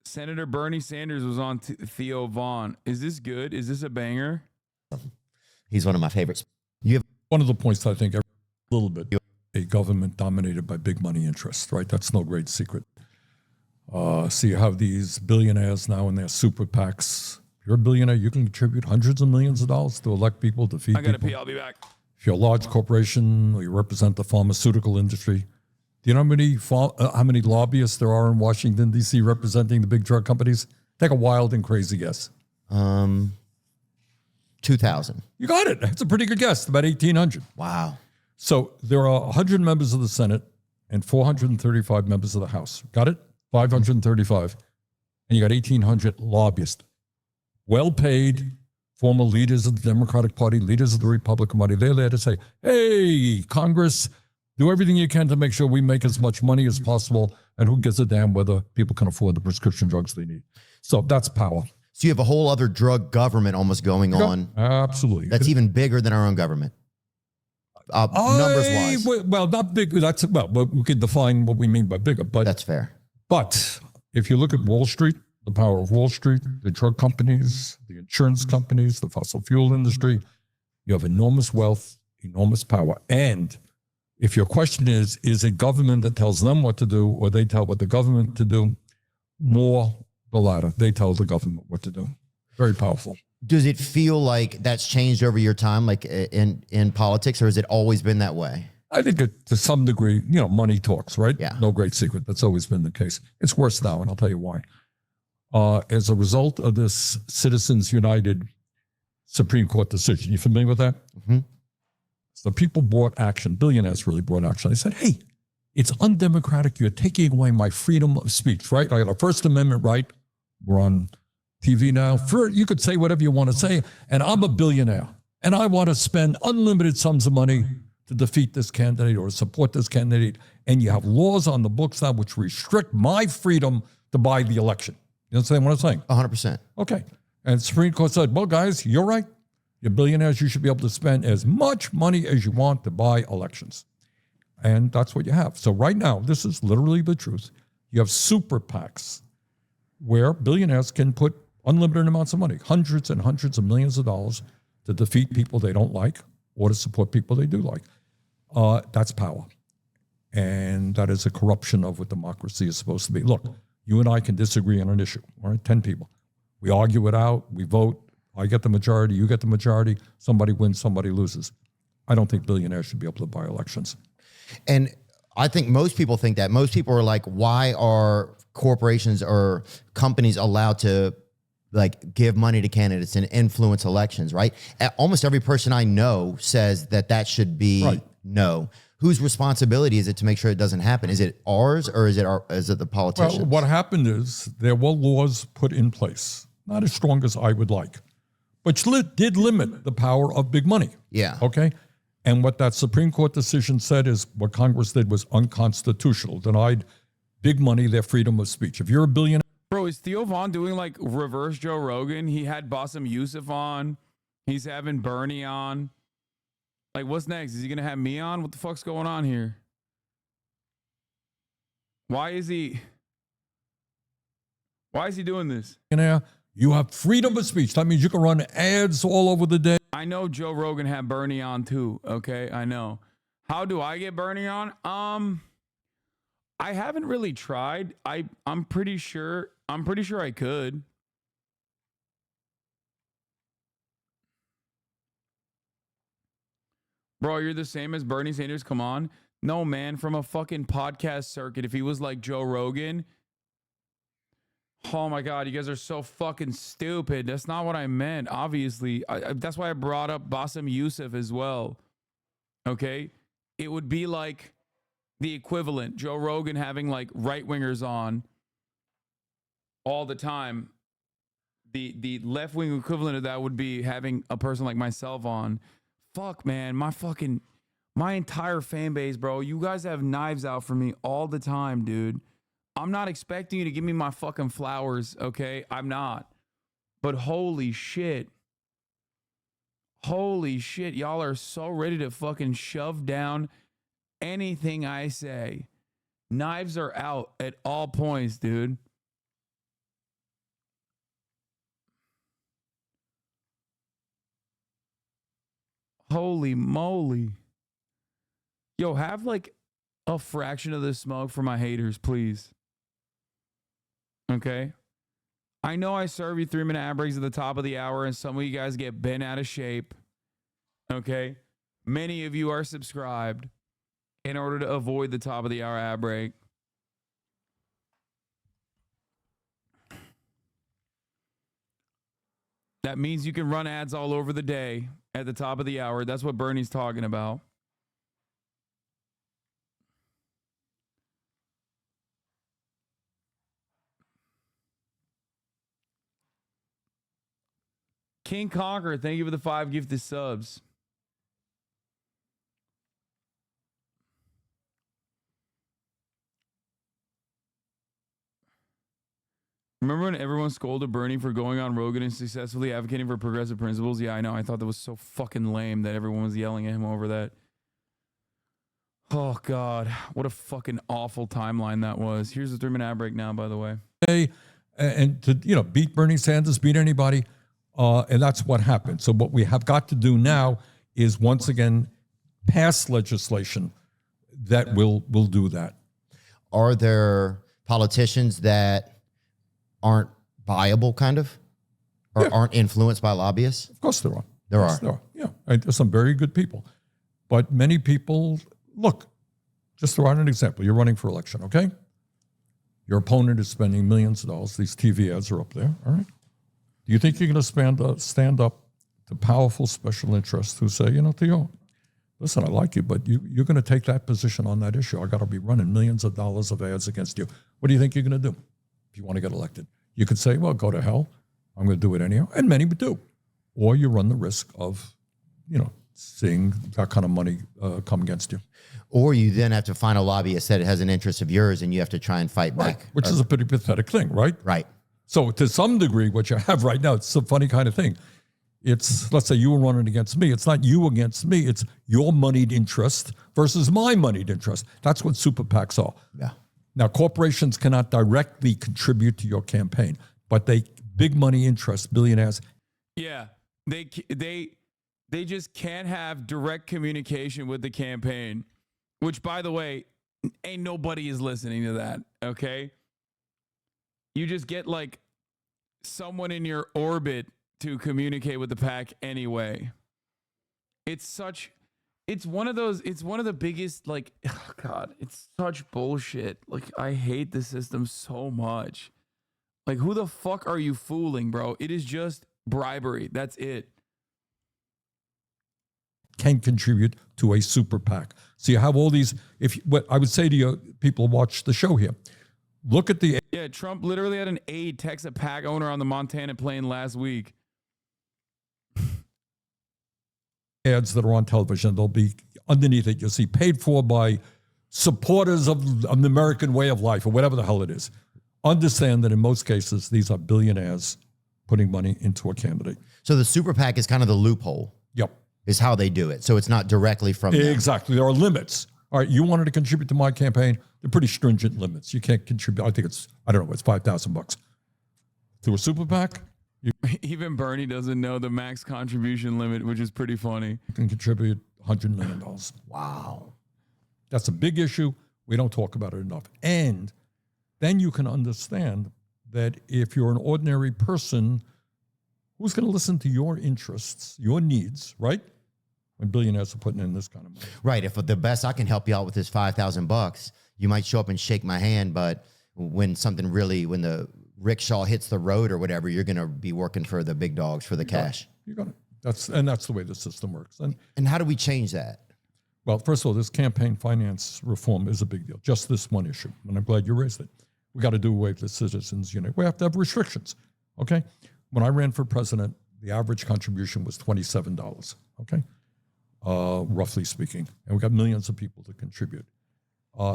Senator Bernie Sanders was on Theo Vaughn. Is this good? Is this a banger? He's one of my favorites. You have one of the points I think a little bit, a government dominated by big money interests, right? That's no great secret. So you have these billionaires now in their super PACs. If you're a billionaire, you can contribute hundreds of millions of dollars to elect people, to feed people. I gotta pee, I'll be back. If you're a large corporation or you represent the pharmaceutical industry, do you know how many lobbyists there are in Washington, D.C. representing the big drug companies? Take a wild and crazy guess. 2,000. You got it. That's a pretty good guess. About 1,800. Wow. So there are 100 members of the Senate and 435 members of the House. Got it? 535. And you got 1,800 lobbyists. Well-paid, former leaders of the Democratic Party, leaders of the Republican Party. They're there to say, hey, Congress, do everything you can to make sure we make as much money as possible, and who gives a damn whether people can afford the prescription drugs they need. So that's power. So you have a whole other drug government almost going on. Absolutely. That's even bigger than our own government. Numbers-wise. Well, not big. We can define what we mean by bigger. But that's fair. But if you look at Wall Street, the power of Wall Street, the drug companies, the insurance companies, the fossil fuel industry, you have enormous wealth, enormous power. And if your question is it government that tells them what to do, or they tell what the government to do? More the latter. They tell the government what to do. Very powerful. Does it feel like that's changed over your time, like in politics, or has it always been that way? I think to some degree, money talks, right? Yeah. No great secret. That's always been the case. It's worse now, and I'll tell you why. As a result of this Citizens United Supreme Court decision, you familiar with that? Mm-hmm. So people brought action. Billionaires really brought action. They said, hey, it's undemocratic. You're taking away my freedom of speech, right? I got a First Amendment right. We're on TV now. You could say whatever you want to say, and I'm a billionaire, and I want to spend unlimited sums of money to defeat this candidate or support this candidate, and you have laws on the books now which restrict my freedom to buy the election. You understand what I'm saying? 100%. Okay. And the Supreme Court said, well, guys, you're right. You're billionaires. You should be able to spend as much money as you want to buy elections. And that's what you have. So right now, this is literally the truth. You have super PACs where billionaires can put unlimited amounts of money, hundreds and hundreds of millions of dollars to defeat people they don't like or to support people they do like. That's power. And that is a corruption of what democracy is supposed to be. Look, you and I can disagree on an issue, all right? 10 people. We argue it out, we vote, I get the majority, you get the majority, somebody wins, somebody loses. I don't think billionaires should be able to buy elections. And I think most people think that. Most people are like, why are corporations or companies allowed to give money to candidates and influence elections, right? Almost every person I know says that should be no. Whose responsibility is it to make sure it doesn't happen? Is it ours, or is it the politicians? Well, what happened is there were laws put in place, not as strong as I would like, which did limit the power of big money. Yeah. Okay? And what that Supreme Court decision said is what Congress did was unconstitutional, denied big money their freedom of speech. If you're a billionaire. Bro, is Theo Vaughn doing reverse Joe Rogan? He had Bassem Youssef on. He's having Bernie on. What's next? Is he going to have me on? What the fuck's going on here? Why is he doing this? You have freedom of speech. That means you can run ads all over the day. I know Joe Rogan had Bernie on too. Okay, I know. How do I get Bernie on? I haven't really tried. I'm pretty sure I could. Bro, you're the same as Bernie Sanders. Come on. No, man, from a fucking podcast circuit, if he was like Joe Rogan. Oh my God, you guys are so fucking stupid. That's not what I meant, obviously. That's why I brought up Bassem Youssef as well. Okay? It would be like the equivalent. Joe Rogan having right-wingers on all the time. The left-wing equivalent of that would be having a person like myself on. Fuck, man, my entire fan base, bro. You guys have knives out for me all the time, dude. I'm not expecting you to give me my fucking flowers, okay? I'm not. But holy shit. Holy shit, y'all are so ready to fucking shove down anything I say. Knives are out at all points, dude. Holy moly. Yo, have like a fraction of the smoke for my haters, please. Okay? I know I serve you 3-minute ad breaks at the top of the hour, and some of you guys get bent out of shape. Okay? Many of you are subscribed in order to avoid the top of the hour ad break. That means you can run ads all over the day at the top of the hour. That's what Bernie's talking about. King Conqueror, thank you for the 5 gifted subs. Remember when everyone scolded Bernie for going on Rogan and successfully advocating for progressive principles? Yeah, I know. I thought that was so fucking lame that everyone was yelling at him over that. Oh, God. What a fucking awful timeline that was. Here's the 3-minute ad break now, by the way. And to, beat Bernie Sanders, beat anybody. And that's what happened. So what we have got to do now is once again pass legislation that will do that. Are there politicians that aren't viable, kind of, or aren't influenced by lobbyists? Of course there are. There Yes, are. there are. Yeah, and there's some very good people. But many people, look, just to write an example, you're running for election, okay? Your opponent is spending millions of dollars. These TV ads are up there, all right? Do you think you're going to stand up to powerful special interests who say, Theo, listen, I like you, but you're going to take that position on that issue. I got to be running millions of dollars of ads against you. What do you think you're going to do if you want to get elected? You could say, well, go to hell. I'm going to do it anyhow. And many would do. Or you run the risk of, seeing that kind of money come against you. Or you then have to find a lobbyist that has an interest of yours and you have to try and fight back. Which is a pretty pathetic thing, right? Right. So to some degree, what you have right now, it's a funny kind of thing. It's, let's say you were running against me. It's not you against me. It's your moneyed interest versus my moneyed interest. That's what super PACs are. Yeah. Now, corporations cannot directly contribute to your campaign, but big money interests, billionaires. Yeah, they just can't have direct communication with the campaign, which, by the way, ain't nobody is listening to that, okay? You just get like someone in your orbit to communicate with the PAC anyway. It's one of the biggest, like, oh God, it's such bullshit. Like, I hate the system so much. Like, who the fuck are you fooling, bro? It is just bribery. That's it. Can contribute to a super PAC. So you have all these, what I would say to you, people watch the show here, look at the... Yeah, Trump literally had an aide text a PAC owner on the Montana plane last week. Ads that are on television, they'll be underneath it, you'll see paid for by supporters of the American way of life or whatever the hell it is. Understand that in most cases, these are billionaires putting money into a candidate. So the super PAC is kind of the loophole. Yep. Is how they do it. So it's not directly from them. Exactly. There are limits. All right, you wanted to contribute to my campaign. They're pretty stringent limits. You can't contribute. I think it's $5,000. To a super PAC, even Bernie doesn't know the max contribution limit, which is pretty funny. You can contribute $100 million. Wow. That's a big issue. We don't talk about it enough. And then you can understand that if you're an ordinary person, who's going to listen to your interests, your needs, right? When billionaires are putting in this kind of money. Right. If the best I can help you out with is $5,000, you might show up and shake my hand, but when the rickshaw hits the road or whatever, you're going to be working for the big dogs for the cash. You got it. That's the way the system works. And how do we change that? Well, first of all, this campaign finance reform is a big deal. Just this one issue, and I'm glad you raised it. We got to do away with the citizens unit. We have to have restrictions. Okay. When I ran for president, the average contribution was $27. Okay. Roughly speaking, and we got millions of people to contribute.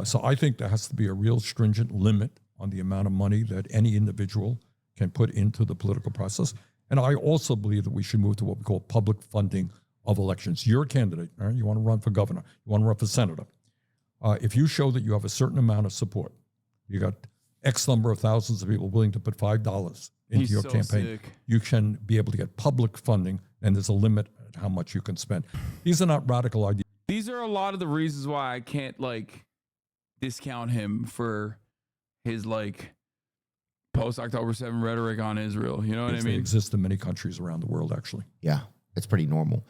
So I think there has to be a real stringent limit on the amount of money that any individual can put into the political process. And I also believe that we should move to what we call public funding of elections. You're a candidate, all right? You want to run for governor, you want to run for senator. If you show that you have a certain amount of support, you got X number of thousands of people willing to put $5 into your campaign, you can be able to get public funding, and there's a limit limit how much you can spend. These are not radical ideas. These are a lot of the reasons why I can't like discount him for his like post October 7 rhetoric on Israel. You know what I They mean? exist in many countries around the world, actually. Yeah, it's pretty normal.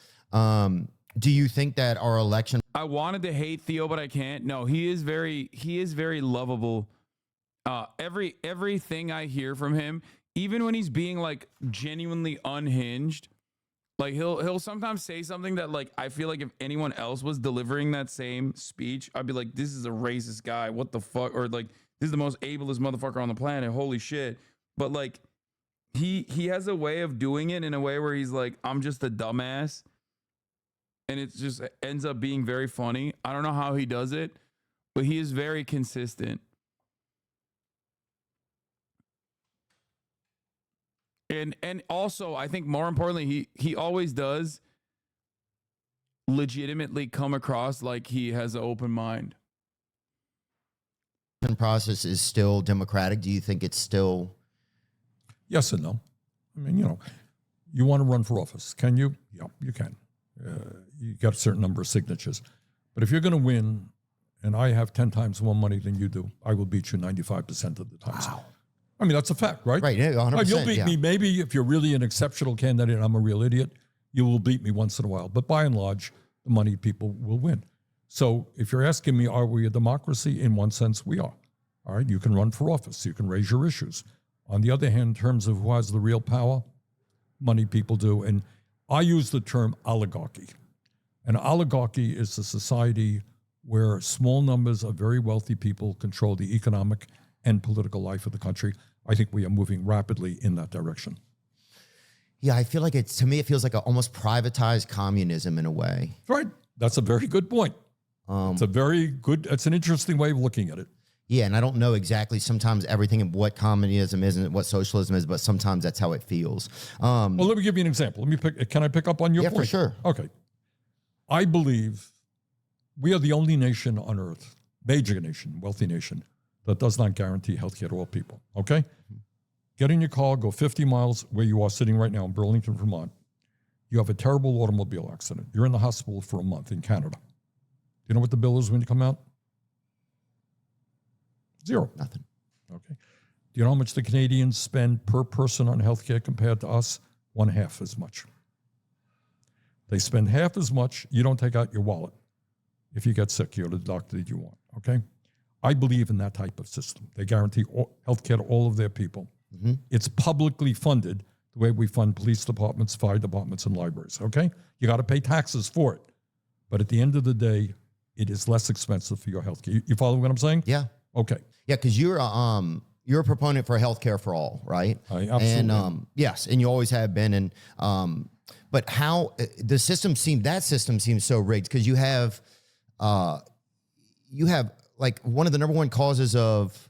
Do you think that our election? I wanted to hate Theo, but I can't. No, he is very lovable. Everything I hear from him, even when he's being like genuinely unhinged, like he'll sometimes say something that like I feel like if anyone else was delivering that same speech, I'd be like, this is a racist guy. What the fuck? Or like, this is the most ableist motherfucker on the planet. Holy shit. But like he has a way of doing it in a way where he's like, I'm just a dumbass. And it just ends up being very funny. I don't know how he does it, but he is very consistent. And also, I think more importantly, he always does legitimately come across like he has an open mind. Process is still democratic. Do you think it's still? Yes and no. I mean, you want to run for office. Can you? Yeah, you can. You got a certain number of signatures. But if you're going to win, and I have 10 times more money than you do, I will beat you 95% of the time. Wow. I mean, that's a fact, right? Right, yeah, 100%. You'll beat me. Maybe if you're really an exceptional candidate and I'm a real idiot, you will beat me once in a while. But by and large, the money people will win. So if you're asking me, are we a democracy? In one sense, we are. All right, you can run for office. You can raise your issues. On the other hand, in terms of who has the real power, money people do. And I use the term oligarchy. An oligarchy is a society where small numbers of very wealthy people control the economic and political life of the country. I think we are moving rapidly in that direction. Yeah, I feel like to me, it feels like almost privatized communism in a way. Right. That's a very good point. It's an interesting way of looking at it. Yeah, and I don't know exactly sometimes everything of what communism is and what socialism is, but sometimes that's how it feels. Well, let me give you an example. Can I pick up on your point? Yeah, for sure. Okay. I believe we are the only nation on earth, major nation, wealthy nation, that does not guarantee health care to all people. Okay? Get in your car, go 50 miles where you are sitting right now in Burlington, Vermont. You have a terrible automobile accident. You're in the hospital for a month in Canada. Do you know what the bill is when you come out? Zero. Nothing. Okay. Do you know how much the Canadians spend per person on healthcare compared to us? 1/2 as much. They spend half as much. You don't take out your wallet. If you get sick, you go to the doctor that you want. Okay. I believe in that type of system. They guarantee healthcare to all of their people. Mm-hmm. It's publicly funded the way we fund police departments, fire departments, and libraries. Okay. You got to pay taxes for it. But at the end of the day, it is less expensive for your healthcare. You follow what I'm saying? Yeah. Okay. Yeah, because you're a proponent for healthcare for all, right? I absolutely. And yes, and you always have been. And but how the system seems so rigged because you have like one of the number one causes of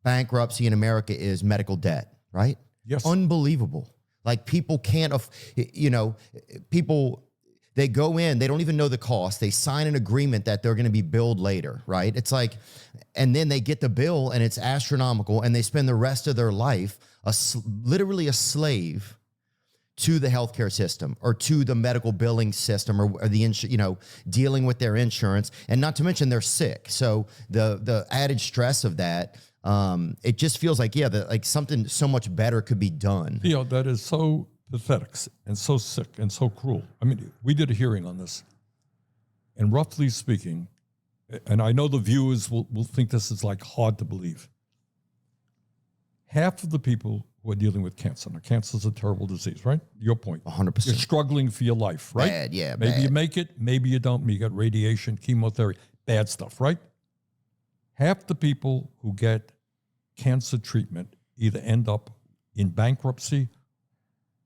bankruptcy in America is medical debt, right? Yes. Unbelievable. Like people can't, they go in, they don't even know the cost. They sign an agreement that they're going to be billed later, right? It's like, and then they get the bill and it's astronomical and they spend the rest of their life literally a slave to the healthcare system or to the medical billing system or the dealing with their insurance, and not to mention they're sick. So the added stress of that, it just feels like like something so much better could be done. That is so pathetic and so sick and so cruel. I mean, we did a hearing on this, and roughly speaking, and I know the viewers will think this is like hard to believe. Half of the people who are dealing with cancer. Now, cancer is a terrible disease, right? Your point. 100%. You're struggling for your life, right? Bad, yeah, Maybe bad. you make it, maybe you don't. You got radiation, chemotherapy, bad stuff, right? Half the people who get cancer treatment either end up in bankruptcy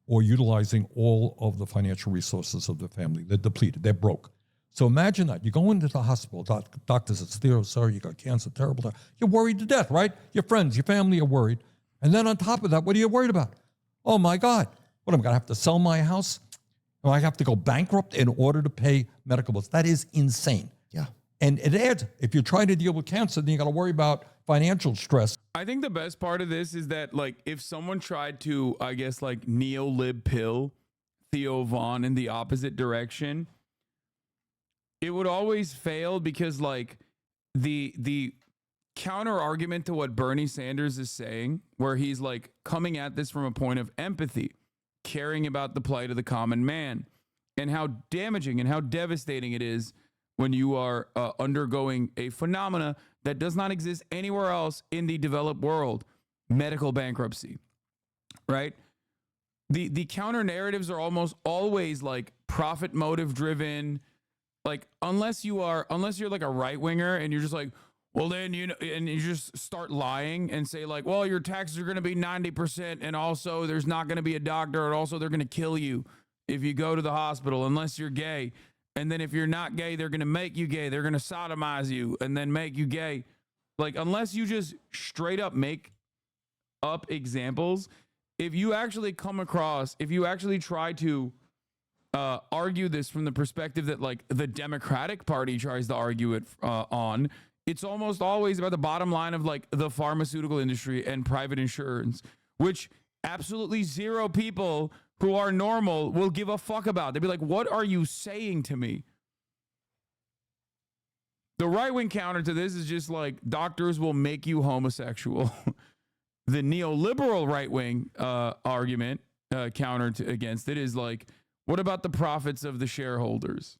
or utilizing all of the financial resources of the family. They're depleted. They're broke. So imagine that. You go into the hospital. Doctor says, Theo, sorry, you got cancer, terrible. You're worried to death, right? Your friends, your family are worried. And then on top of that, what are you worried about? Oh, my God. What, I'm going to have to sell my house? Or I have to go bankrupt in order to pay medical bills? That is insane. Yeah. And it adds, if you're trying to deal with cancer, then you got to worry about financial stress. I think the best part of this is that, like, if someone tried to, I guess, like, neo-lib pill Theo Vaughn in the opposite direction, it would always fail because like the counter argument to what Bernie Sanders is saying, where he's like coming at this from a point of empathy, caring about the plight of the common man, and how damaging and how devastating it is when you are undergoing a phenomena that does not exist anywhere else in the developed world, medical bankruptcy, right? The counter narratives are almost always like profit motive driven. Like unless you're like a right winger and you're just like, well then and you just start lying and say like, well, your taxes are going to be 90% and also there's not going to be a doctor and also they're going to kill you if you go to the hospital unless you're gay. And then if you're not gay, they're going to make you gay. They're going to sodomize you and then make you gay. Like unless you just straight up make up examples, if you actually try to argue this from the perspective that like the Democratic Party tries to argue it on, it's almost always about the bottom line of like the pharmaceutical industry and private insurance, which absolutely zero people who are normal will give a fuck about. They'd be like, what are you saying to me? The right-wing counter to this is just like doctors will make you homosexual. The neoliberal right-wing argument against it is like, what about the profits of the shareholders?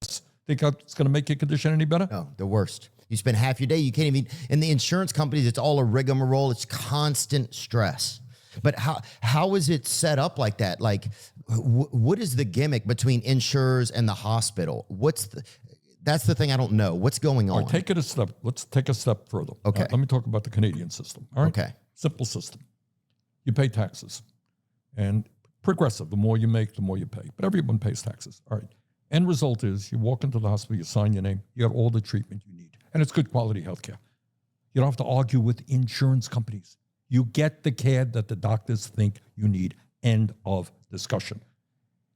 Think it's going to make your condition any better? No, the worst. You spend half your day, you can't even, in the insurance companies, it's all a rigmarole. It's constant stress. But how is it set up like that? Like, what is the gimmick between insurers and the hospital? That's the thing I don't know. What's going on? All right, take it a step. Let's take a step further. Okay. Let me talk about the Canadian system. All right. Okay. Simple system. You pay taxes. And progressive. The more you make, the more you pay. But everyone pays taxes. All right. End result is you walk into the hospital, you sign your name, you get all the treatment you need. And it's good quality healthcare. You don't have to argue with insurance companies. You get the care that the doctors think you need. End of discussion.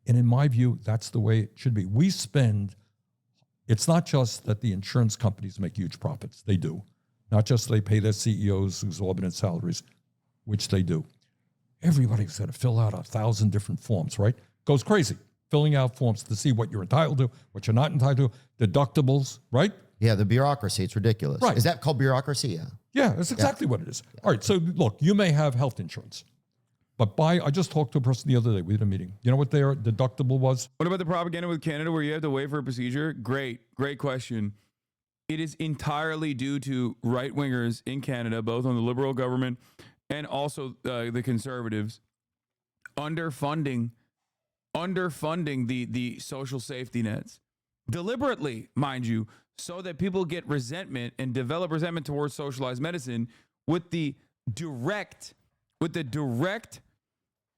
And in my view, that's the way it should be. It's not just that the insurance companies make huge profits. They do. Not just they pay their CEOs exorbitant salaries, which they do. Everybody's got to fill out 1,000 different forms, right? Goes crazy. Filling out forms to see what you're entitled to, what you're not entitled to, deductibles, right? Yeah, the bureaucracy, it's ridiculous. Right. Is that called bureaucracy? Yeah. Yeah, that's exactly what it is. All right, so look, you may have health insurance, but I just talked to a person the other day. We had a meeting. You know what their deductible was? What about the propaganda with Canada where you have to wait for a procedure? Great question. It is entirely due to right-wingers in Canada, both on the Liberal government and also the Conservatives, underfunding the social safety nets. Deliberately, mind you, so that people get resentment and develop resentment towards socialized medicine with the direct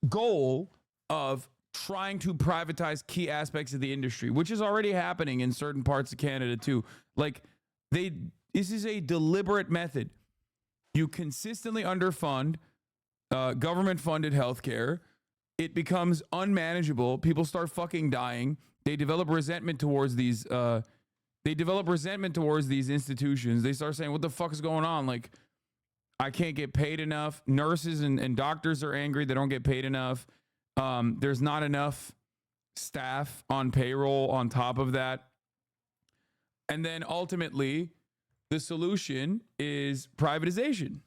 goal of trying to privatize key aspects of the industry, which is already happening in certain parts of Canada too. Like this is a deliberate method. You consistently underfund government-funded healthcare. It becomes unmanageable. People start fucking dying. They develop resentment towards these. Institutions. They start saying, "What the fuck is going on? Like, I can't get paid enough." Nurses and doctors are angry. They don't get paid enough. There's not enough staff on payroll on top of that. And then ultimately, the solution is privatization.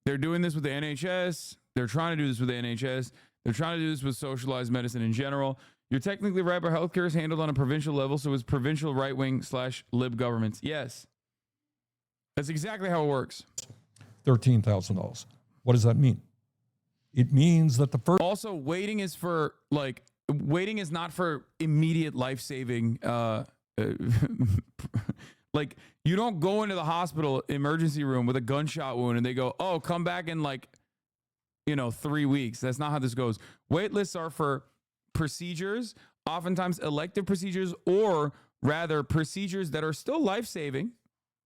They're doing this with the NHS. They're trying to do this with the NHS. They're trying to do this with socialized medicine in general. You're technically right, but healthcare is handled on a provincial level, so it's provincial right-wing / lib governments. Yes. That's exactly how it works. $13,000. What does that mean? It means that the first... Also, waiting is not for immediate life-saving... like, you don't go into the hospital emergency room with a gunshot wound and they go, "Oh, come back in 3 weeks." That's not how this goes. Wait lists are for procedures, oftentimes elective procedures, or rather procedures that are still life-saving.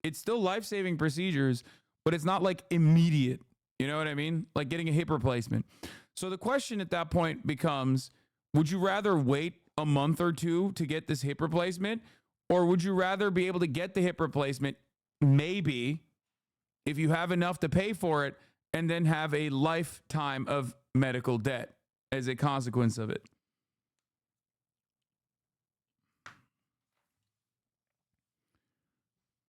It's still life-saving procedures, but it's not like immediate. You know what I mean? Like getting a hip replacement. So the question at that point becomes, would you rather wait a month or two to get this hip replacement? Or would you rather be able to get the hip replacement, maybe, if you have enough to pay for it, and then have a lifetime of medical debt as a consequence of it.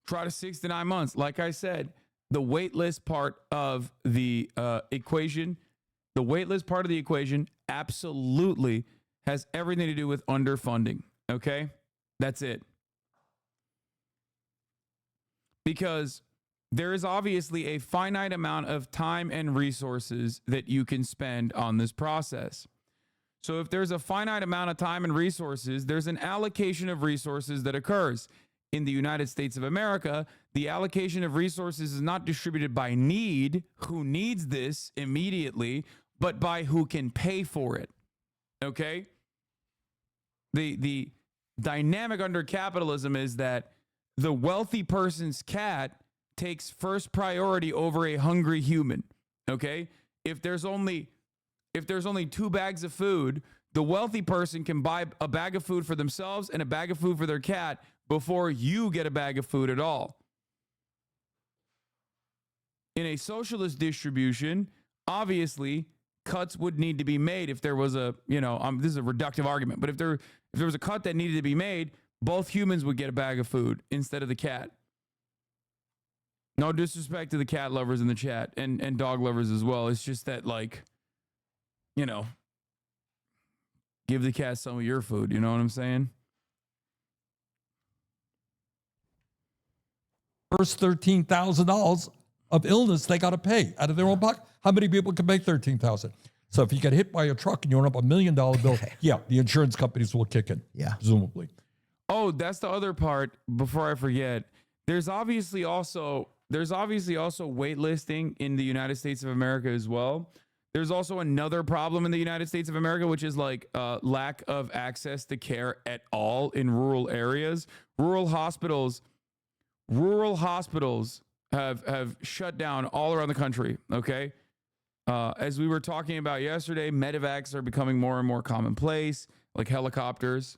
Try to 6 to 9 months. Like I said, the wait list part of the equation, absolutely has everything to do with underfunding. Okay? That's it. Because there is obviously a finite amount of time and resources that you can spend on this process. So if there's a finite amount of time and resources, there's an allocation of resources that occurs. In the United States of America, the allocation of resources is not distributed by need, who needs this immediately, but by who can pay for it. Okay? The dynamic under capitalism is that the wealthy person's cat takes first priority over a hungry human. Okay? If there's only 2 bags of food, the wealthy person can buy a bag of food for themselves and a bag of food for their cat before you get a bag of food at all. In a socialist distribution, obviously, cuts would need to be made if there was a, this is a reductive argument, but if there was a cut that needed to be made, both humans would get a bag of food instead of the cat. No disrespect to the cat lovers in the chat and dog lovers as well. It's just that, give the cat some of your food. You know what I'm saying? First $13,000 of illness they got to pay out of their own pocket. How many people can pay $13,000? So if you get hit by a truck and you run up $1 million bill, yeah, the insurance companies will kick in. Yeah, presumably. Oh, that's the other part. Before I forget, there's obviously also waitlisting in the United States of America as well. There's also another problem in the United States of America, which is lack of access to care at all in rural areas. Rural hospitals have shut down all around the country. Okay. As we were talking about yesterday, medevacs are becoming more and more commonplace, like helicopters,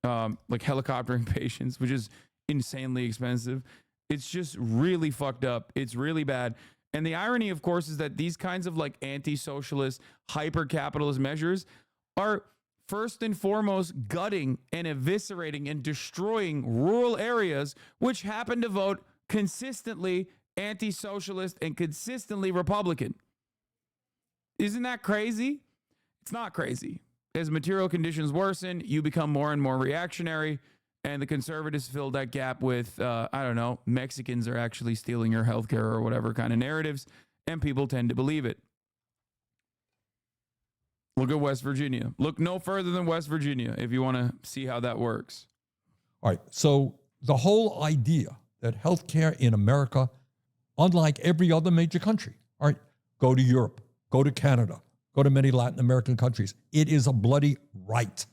like helicoptering patients, which is insanely expensive. It's just really fucked up. It's really bad. And the irony, of course, is that these kinds of anti-socialist, hyper-capitalist measures are first and foremost gutting and eviscerating and destroying rural areas, which happen to vote consistently anti-socialist and consistently Republican. Isn't that crazy? It's not crazy. As material conditions worsen, you become more and more reactionary, and the conservatives fill that gap with, Mexicans are actually stealing your healthcare or whatever kind of narratives, and people tend to believe it. Look at West Virginia. Look no further than West Virginia if you want to see how that works. All right. So the whole idea that healthcare in America, unlike every other major country, all right, go to Europe, go to Canada, go to many Latin American countries. It is a bloody right,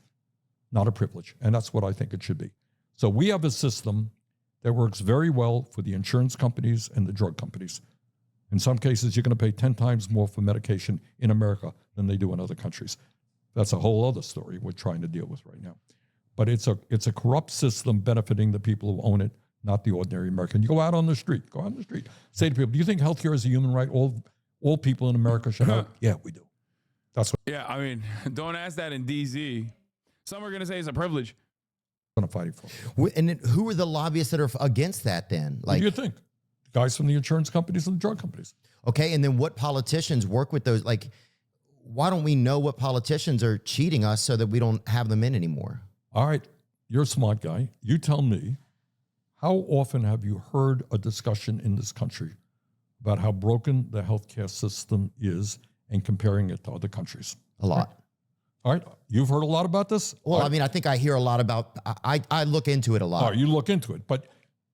not a privilege. And that's what I think it should be. So we have a system that works very well for the insurance companies and the drug companies. In some cases, you're going to pay 10 times more for medication in America than they do in other countries. That's a whole other story we're trying to deal with right now. But it's a corrupt system benefiting the people who own it, not the ordinary American. You go out on the street, say to people, do you think healthcare is a human right? All people in America should have? Yeah, we do. That's what. Yeah, I mean, don't ask that in DZ. Some are going to say it's a privilege. I'm going to fight for. And then who are the lobbyists that are against that then? What do you think? Guys from the insurance companies and the drug companies. Okay, and then what politicians work with those? Why don't we know what politicians are cheating us so that we don't have them in anymore? All right, you're a smart guy. You tell me, how often have you heard a discussion in this country about how broken the healthcare system is and comparing it to other countries? A lot. All right, you've heard a lot about this? Well, I mean, I think I hear a lot about, I look into it a lot. All right, you look into it, but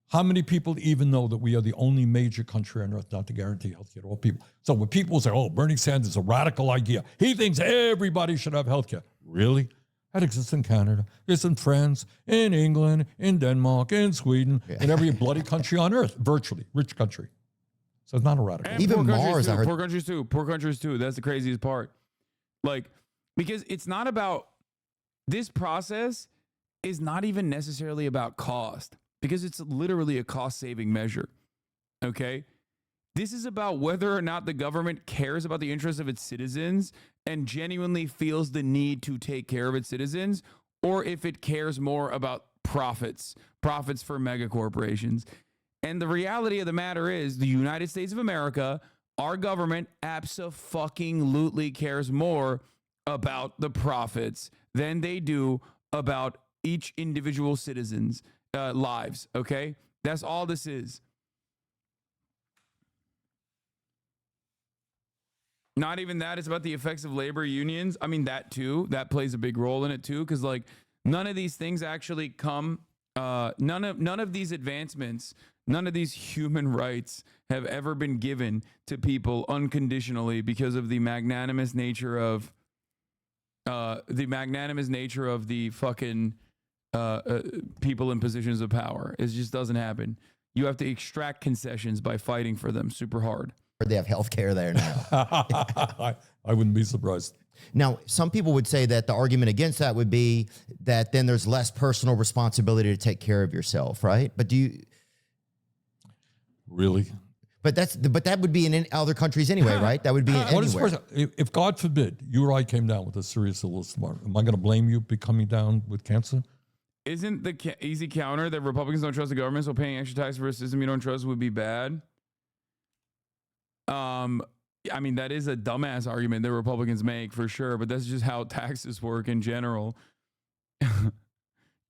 how many people even know that we are the only major country on earth not to guarantee healthcare to all people? So when people say, oh, Bernie Sanders is a radical idea, he thinks everybody should have healthcare. Really? That exists in Canada, it's in France, in England, in Denmark, in Sweden, in every bloody country on earth, virtually, rich country. So it's not a radical. And even Mars, I heard. Poor countries too. That's the craziest part. Because it's not about, this process is not even necessarily about cost, because it's literally a cost-saving measure, okay? This is about whether or not the government cares about the interests of its citizens and genuinely feels the need to take care of its citizens, or if it cares more about profits for mega corporations. And the reality of the matter is the United States of America, our government abso-fucking-lutely cares more about the profits than they do about each individual citizen's lives, okay? That's all this is. Not even that. It's about the effects of labor unions. I mean, that too. That plays a big role in it too, because like none of these things actually come. None of these advancements, none of these human rights have ever been given to people unconditionally because of the magnanimous nature of the fucking people in positions of power. It just doesn't happen. You have to extract concessions by fighting for them super hard. They have health care there now. I wouldn't be surprised. Now, some people would say that the argument against that would be that then there's less personal responsibility to take care of yourself, right? But do you really? But that would be in other countries anyway, right? That would be anywhere. If God forbid you or I came down with a serious illness tomorrow, am I going to blame you for coming down with cancer? Isn't the easy counter that Republicans don't trust the government, so paying extra tax for a system you don't trust would be bad? I mean, that is a dumbass argument that Republicans make for sure, but that's just how taxes work in general.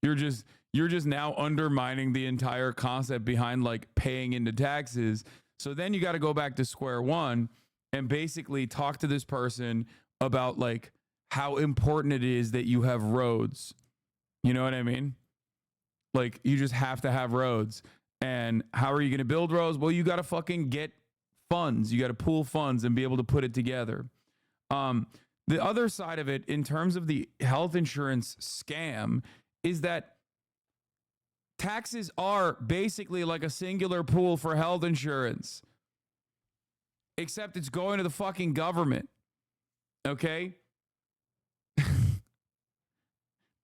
You're just now undermining the entire concept behind like paying into taxes. So then you got to go back to square one and basically talk to this person about like how important it is that you have roads. You know what I mean? Like you just have to have roads. And how are you going to build roads? Well, you got to fucking get funds. You got to pool funds and be able to put it together. The other side of it, in terms of the health insurance scam, is that taxes are basically like a singular pool for health insurance, except it's going to the fucking government. Okay?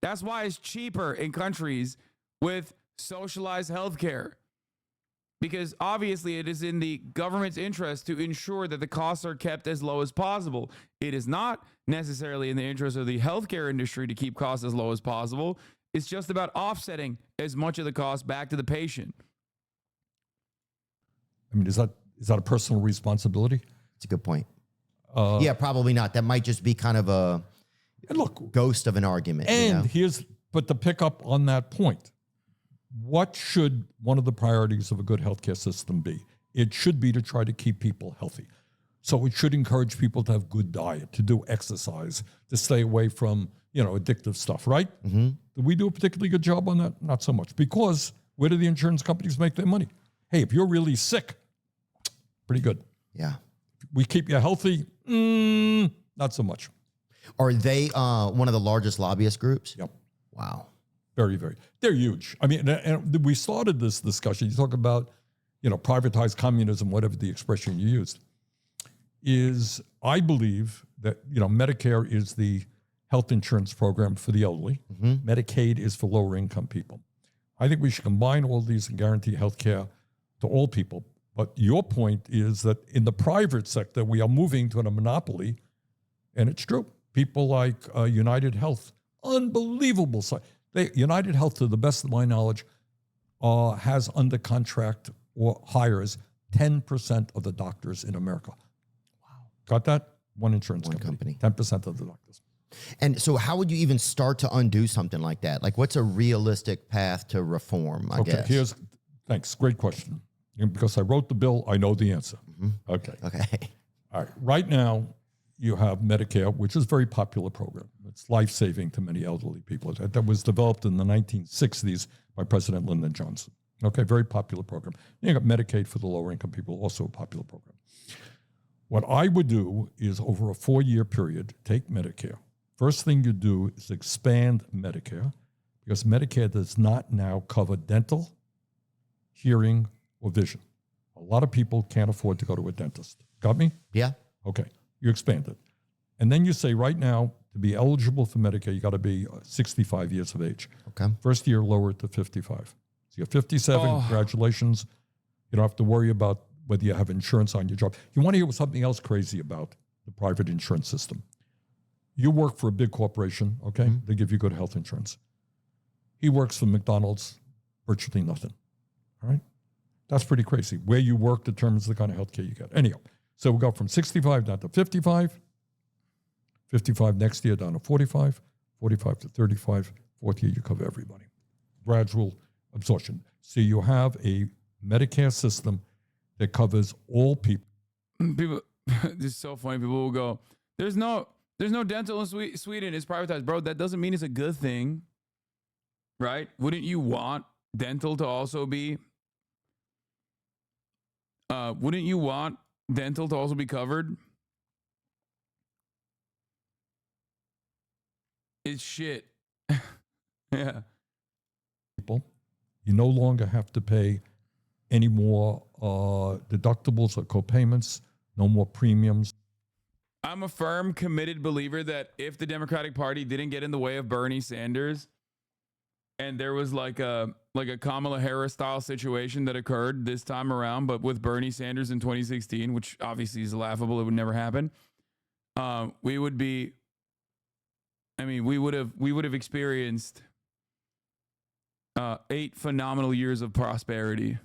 That's why it's cheaper in countries with socialized healthcare. Because obviously it is in the government's interest to ensure that the costs are kept as low as possible. It is not necessarily in the interest of the healthcare industry to keep costs as low as possible. It's just about offsetting as much of the cost back to the patient. I mean, is that a personal responsibility? It's a good point. Yeah, probably not. That might just be kind of a ghost of an argument. And but to pick up on that point, what should one of the priorities of a good healthcare system be? It should be to try to keep people healthy. So it should encourage people to have good diet, to do exercise, to stay away from, addictive stuff, right? Mm-hmm. Do we do a particularly good job on that? Not so much. Because where do the insurance companies make their money? Hey, if you're really sick, pretty good. Yeah. We keep you healthy, not so much. Are they one of the largest lobbyist groups? Yep. Wow. Very, very. They're huge. I mean, and we started this discussion. You talk about, privatized communism, whatever the expression you used, is I believe that, Medicare is the health insurance program for the elderly. Mm-hmm. Medicaid is for lower income people. I think we should combine all these and guarantee health care to all people. But your point is that in the private sector, we are moving to a monopoly. And it's true. People like United Health, unbelievable site. United Health, to the best of my knowledge, has under contract or hires 10% of the doctors in America. Wow. Got that? One insurance company. 10% of the doctors. And so how would you even start to undo something like that? Like what's a realistic path to reform, I guess? Thanks. Great question. And because I wrote the bill, I know the answer. Mm-hmm. Okay. All right. Right now, you have Medicare, which is a very popular program. It's life-saving to many elderly people. That was developed in the 1960s by President Lyndon Johnson. Okay, very popular program. You got Medicaid for the lower-income people, also a popular program. What I would do is, over a 4-year period, take Medicare. First thing you do is expand Medicare, because Medicare does not now cover dental, hearing, or vision. A lot of people can't afford to go to a dentist. Got me? Yeah. Okay. You expand it. And then you say right now, to be eligible for Medicare, you got to be 65 years of age. Okay. First year, lower it to 55. So you're 57, congratulations. You don't have to worry about whether you have insurance on your job. You want to hear something else crazy about the private insurance system? You work for a big corporation, okay? They give you good health insurance. He works for McDonald's, virtually nothing, all right? That's pretty crazy. Where you work determines the kind of health care you get. Anyhow, so we go from 65 down to 55, 55 next year down to 45, 45 to 35, fourth year you cover everybody. Gradual absorption. So you have a Medicare system that covers all people. People, this is so funny. People will go, there's no dental in Sweden. It's privatized. Bro, that doesn't mean it's a good thing, right? Wouldn't you want dental to also be covered? It's shit. Yeah. People, you no longer have to pay any more deductibles or co-payments, no more premiums. I'm a firm, committed believer that if the Democratic Party didn't get in the way of Bernie Sanders, and there was like a Kamala Harris style situation that occurred this time around, but with Bernie Sanders in 2016, which obviously is laughable, it would never happen. We would have experienced 8 phenomenal years of prosperity.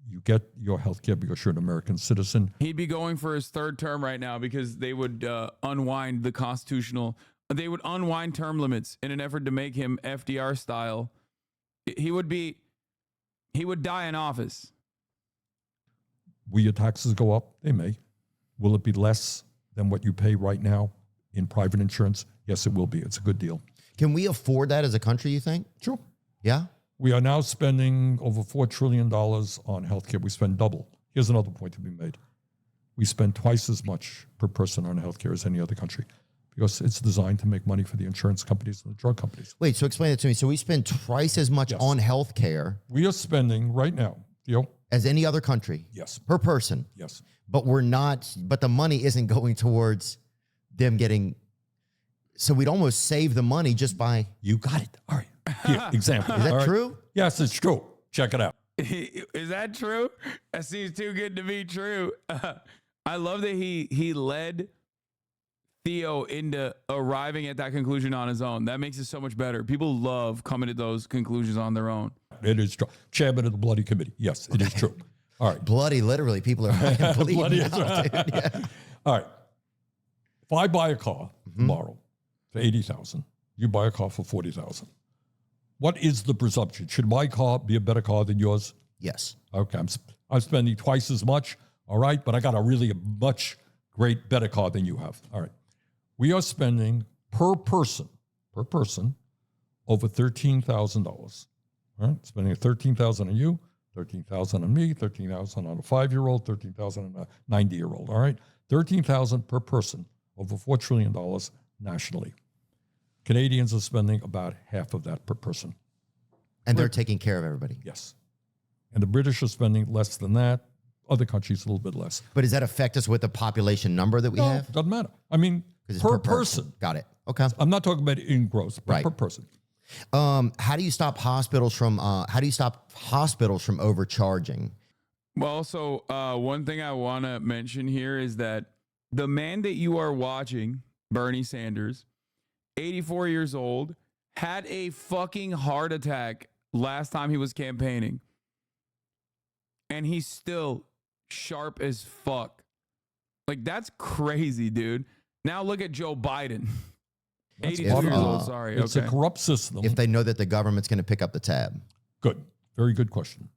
You get your health care because you're an American citizen. He'd be going for his 3rd term right now because they would unwind term limits in an effort to make him FDR style. He would die in office. Will your taxes go up? They may. Will it be less than what you pay right now in private insurance? Yes, it will be. It's a good deal. Can we afford that as a country, you think? Sure. Yeah? We are now spending over $4 trillion on healthcare. We spend double. Here's another point to be made. We spend twice as much per person on healthcare as any other country because it's designed to make money for the insurance companies and the drug companies. Wait, so explain it to me. So we spend twice as much on healthcare We are spending right now, Theo? as any other country Yes. per person, Yes. but the money isn't going towards them getting, so we'd almost save the money just by, You got it. All right. Here, example. is that All right. true? Yes, it's true. Check it out. Is that true? That seems too good to be true. I love that he led Theo into arriving at that conclusion on his own. That makes it so much better. People love coming to those conclusions on their own. It is true. Chairman of the Bloody Committee. Yes, it is true. All right. Bloody, literally, people are bleeding Bloody, out, dude. Yeah. All right. If I buy a car tomorrow for $80,000, you buy a car for $40,000. What is the presumption? Should my car be a better car than yours? Yes. Okay, I'm spending twice as much, all right, but I got a much better car than you have. All right. We are spending per person, over $13,000. All right, spending $13,000 on you, $13,000 on me, $13,000 on a 5-year-old, $13,000 on a 90-year-old, all right? $13,000 per person, over $4 trillion nationally. Canadians are spending about half of that per person. And they're taking care of everybody. Yes. And the British are spending less than that. Other countries, a little bit less. But does that affect us with the population number that we No, have? doesn't matter. I mean, 'Cause it's per person. Got it. Okay. I'm not talking about in gross, but Right. per person. How do you stop hospitals from overcharging? Well, so one thing I want to mention here is that the man that you are watching, Bernie Sanders, 84 years old, had a fucking heart attack last time he was campaigning. And he's still sharp as fuck. Like, that's crazy, dude. Now look at Joe Biden. 82 years old, sorry. It's okay. a corrupt system. If they know that the government's going to pick up the tab. Good. Very good question.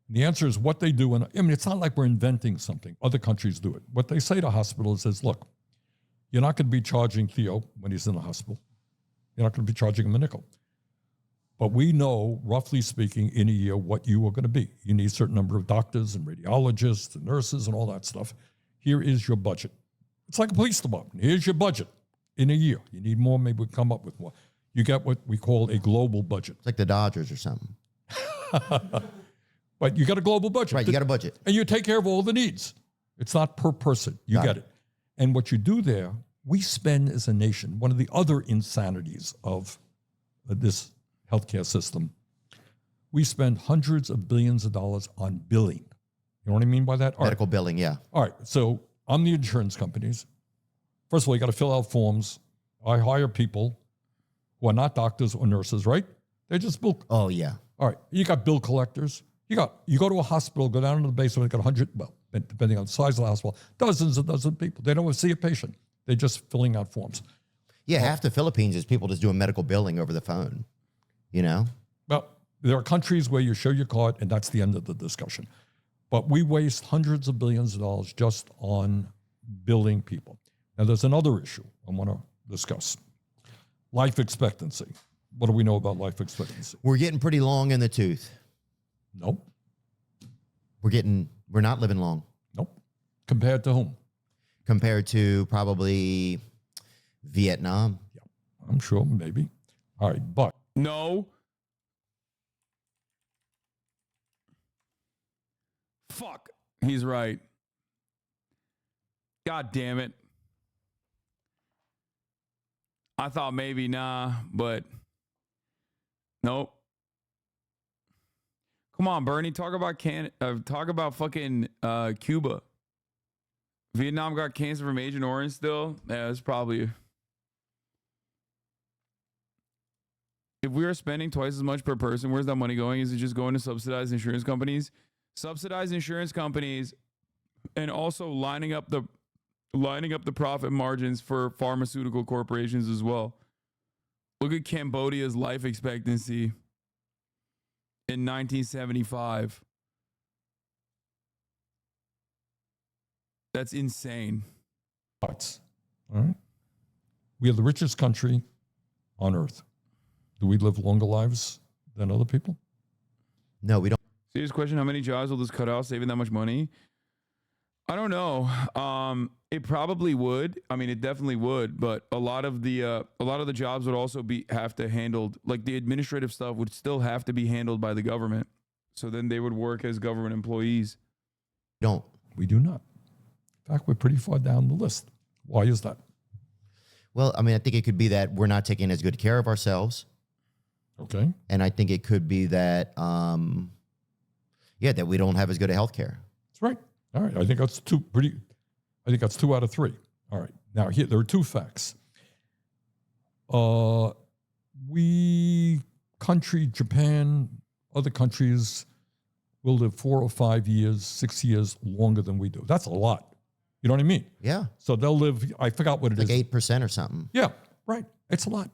The answer is what they do. It's not like we're inventing something. Other countries do it. What they say to hospitals is, look, you're not going to be charging Theo when he's in the hospital. You're not going to be charging him a nickel. But we know, roughly speaking, in a year what you are going to be. You need a certain number of doctors and radiologists and nurses and all that stuff. Here is your budget. It's like a police department. Here's your budget in a year. You need more, maybe we come up with more. You get what we call a global budget. It's like the Dodgers or something. But you got a global budget. Right, you got a budget. And you take care of all the needs. It's not per person. You get it. And what you do there, we spend as a nation, one of the other insanities of this healthcare system, we spend hundreds of billions of dollars on billing. You know what I mean by that? All right. Medical billing, yeah. All right. So I'm the insurance companies. First of all, you got to fill out forms. I hire people who are not doctors or nurses, right? They just bill. Oh, yeah. All right. You got bill collectors. You go to a hospital, go down to the basement, got 100, well, depending on the size of the hospital, dozens and dozens of people. They don't see a patient. They're just filling out forms. Yeah, half the Philippines is people just doing medical billing over the phone, you know? Well, there are countries where you show your card and that's the end of the discussion. But we waste hundreds of billions of dollars just on billing people. Now, there's another issue I want to discuss. Life expectancy. What do we know about life expectancy? We're getting pretty long in the tooth. Nope. We're not living long. Nope. Compared to whom? Compared to probably Vietnam. Yeah, I'm sure, maybe. All right, but. No. Fuck. He's right. God damn it. I thought maybe but nope. Come on, Bernie. Talk about fucking Cuba. Vietnam got cancer from Agent Orange still. Yeah, it's probably. If we are spending twice as much per person, where's that money going? Is it just going to subsidized insurance companies? Subsidized insurance companies, and also lining up the profit margins for pharmaceutical corporations as well. Look at Cambodia's life expectancy in 1975. That's insane. But, all right. We are the richest country on earth. Do we live longer lives than other people? No, we don't. Serious question, how many jobs will this cut out, saving that much money? I don't know. It probably would. I mean, it definitely would, but a lot of the jobs would also have to handled, like the administrative stuff would still have to be handled by the government. So then they would work as government employees. Don't. We do not. In fact, we're pretty far down the list. Why is that? Well, I mean, I think it could be that we're not taking as good care of ourselves. Okay. And I think it could be that, that we don't have as good a health care. That's right. All right. I think that's two out of three. All right. Now, here, there are two facts. Japan, other countries will live 4 or 5 years, 6 years longer than we do. That's a lot. You know what I mean? Yeah. So they'll live, I forgot what it is. Like 8% or something. Yeah, right. It's a lot.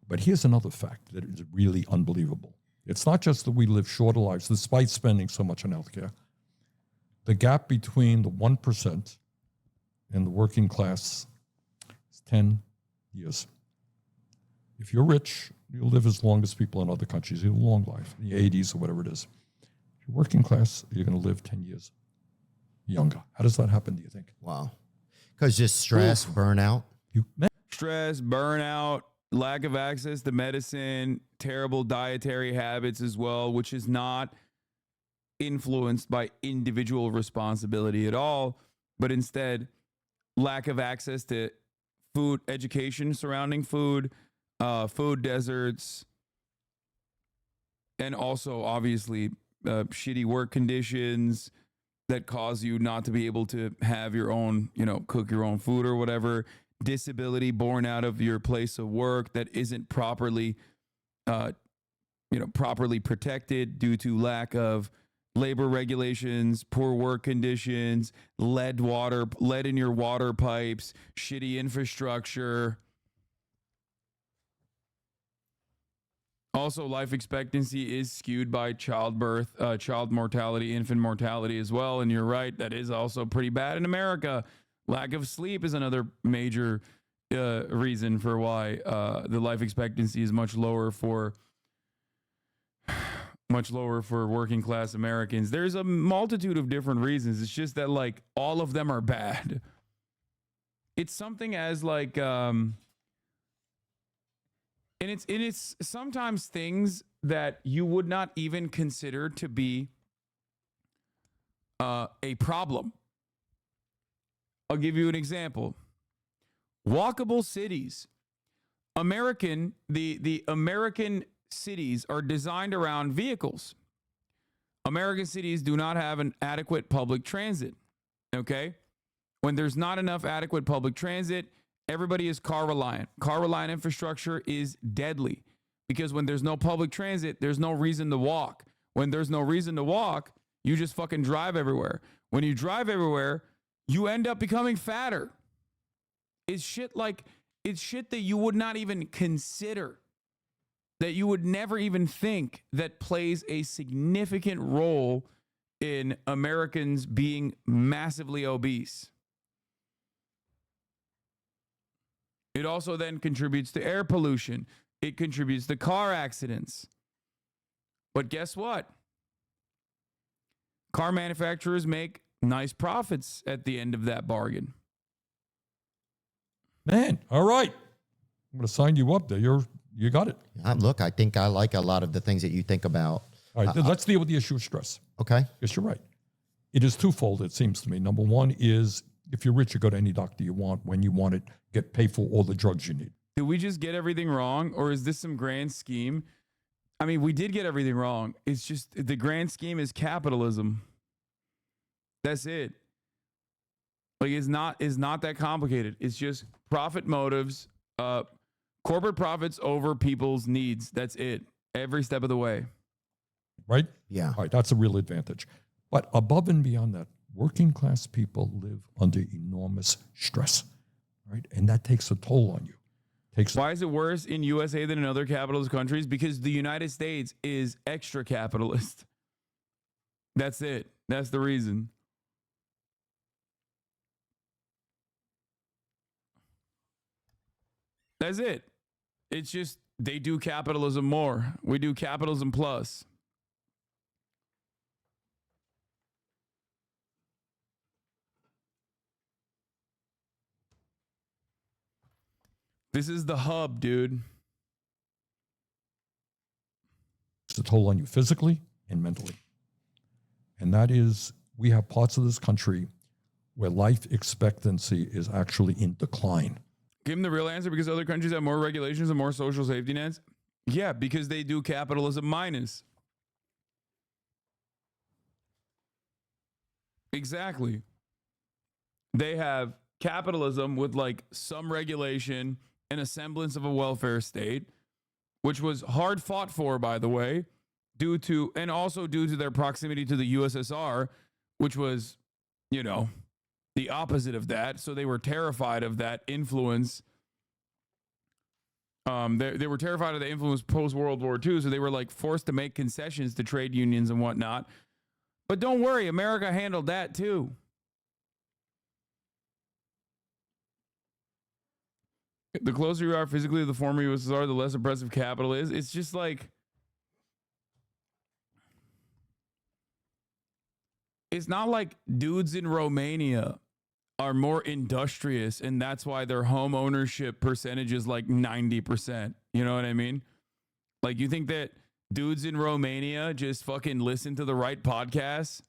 But here's another fact that is really unbelievable. It's not just that we live shorter lives, despite spending so much on healthcare. The gap between the 1% and the working class is 10 years. If you're rich, you'll live as long as people in other countries. You have a long life, in the 80s or whatever it is. If you're working class, you're going to live 10 years younger. How does that happen, do you think? Wow. Because just stress, burnout. Stress, burnout, lack of access to medicine, terrible dietary habits as well, which is not influenced by individual responsibility at all, but instead lack of access to food, education surrounding food, food deserts, and also obviously shitty work conditions that cause you not to be able to have your own, cook your own food or whatever. Disability born out of your place of work that isn't properly, properly protected due to lack of labor regulations, poor work conditions, lead in your water pipes, shitty infrastructure. Also, life expectancy is skewed by childbirth, child mortality, infant mortality as well. And you're right, that is also pretty bad in America. Lack of sleep is another major reason for why the life expectancy is much lower for working class Americans. There's a multitude of different reasons. It's just that like all of them are bad. It's something as like and it's sometimes things that you would not even consider to be a problem. I'll give you an example. Walkable cities. The American cities are designed around vehicles. American cities do not have an adequate public transit. Okay? When there's not enough adequate public transit, everybody is car reliant. Car reliant infrastructure is deadly because when there's no public transit, there's no reason to walk. When there's no reason to walk, you just fucking drive everywhere. When you drive everywhere, you end up becoming fatter. It's shit that you would not even consider, that you would never even think that plays a significant role in Americans being massively obese. It also then contributes to air pollution. It contributes to car accidents. But guess what? Car manufacturers make nice profits at the end of that bargain. Man, all right. I'm going to sign you up there. You got it. Look, I think I like a lot of the things that you think about. All right, let's deal with the issue of stress. Okay. Yes, you're right. It is twofold, it seems to me. Number one is if you're rich, you go to any doctor you want, when you want it, get paid for all the drugs you need. Did we just get everything wrong, or is this some grand scheme? I mean, we did get everything wrong. It's just the grand scheme is capitalism. That's it. Like it's not that complicated. It's just profit motives, corporate profits over people's needs. That's it. Every step of the way. Right? Yeah. All right, that's a real advantage. But above and beyond that, working class people live under enormous stress, right? And that takes a toll on you. Why is it worse in USA than in other capitalist countries? Because the United States is extra capitalist. That's it. That's the reason. That's it. It's just they do capitalism more. We do capitalism plus. This is the hub, dude. It's a toll on you physically and mentally. And that is, we have parts of this country where life expectancy is actually in decline. Give them the real answer, because other countries have more regulations and more social safety nets. Yeah, because they do capitalism minus. Exactly. They have capitalism with like some regulation and a semblance of a welfare state, which was hard fought for, by the way, due to their proximity to the USSR, which was, the opposite of that. So they were terrified of that influence. They were terrified of the influence post-World War II, so they were like forced to make concessions to trade unions and whatnot. But don't worry, America handled that too. The closer you are physically to the former USSR, the less oppressive capital is. It's just like, it's not like dudes in Romania are more industrious and that's why their home ownership percentage is like 90%. You know what I mean? Like, you think that dudes in Romania just fucking listen to the right podcasts?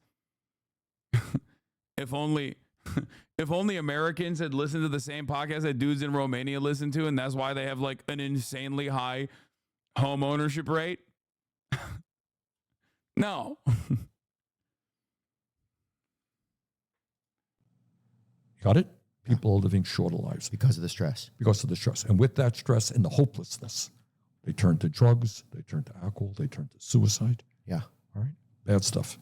If only Americans had listened to the same podcast that dudes in Romania listen to, and that's why they have like an insanely high home ownership rate. No. Got it? People are living shorter lives. Because of the stress. Because of the stress. And with that stress and the hopelessness, they turn to drugs, they turn to alcohol, they turn to suicide. Yeah. All right? Bad stuff.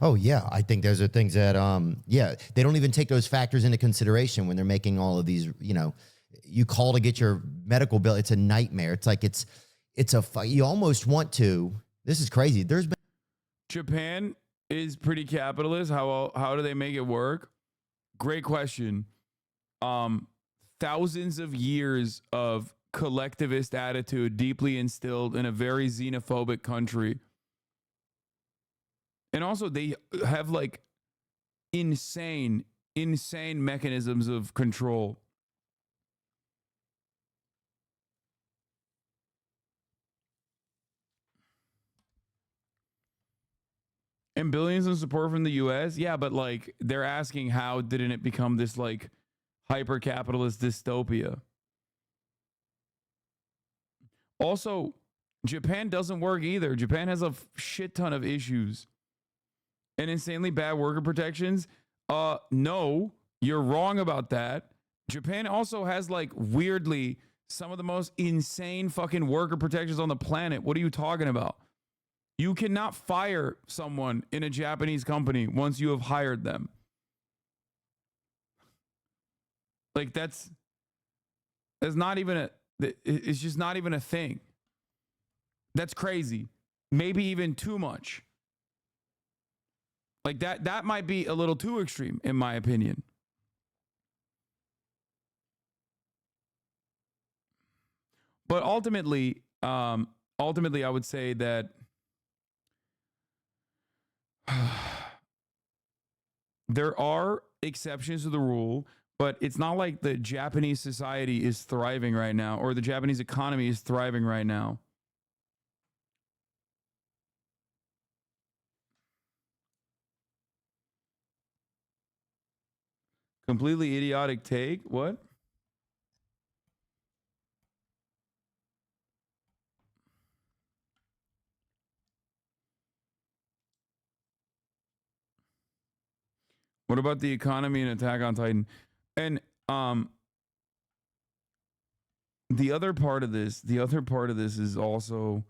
Oh, yeah. I think those are things that, they don't even take those factors into consideration when they're making all of these, you call to get your medical bill. It's a nightmare. It's like, you almost want to, this is crazy. Japan is pretty capitalist. How do they make it work? Great question. Thousands of years of collectivist attitude deeply instilled in a very xenophobic country. And also they have like insane mechanisms of control. And billions in support from the US. Yeah, but like they're asking, how didn't it become this like hyper-capitalist dystopia? Also, Japan doesn't work either. Japan has a shit ton of issues. and insanely bad worker protections? No, you're wrong about that. Japan also has like weirdly some of the most insane fucking worker protections on the planet. What are you talking about? You cannot fire someone in a Japanese company once you have hired them. Like that's not even it's just not even a thing. That's crazy. Maybe even too much. Like that might be a little too extreme in my opinion. But ultimately I would say that there are exceptions to the rule, but it's not like the Japanese society is thriving right now or the Japanese economy is thriving right now. Completely idiotic take. What? What about the economy and Attack on Titan? And the other part of this is also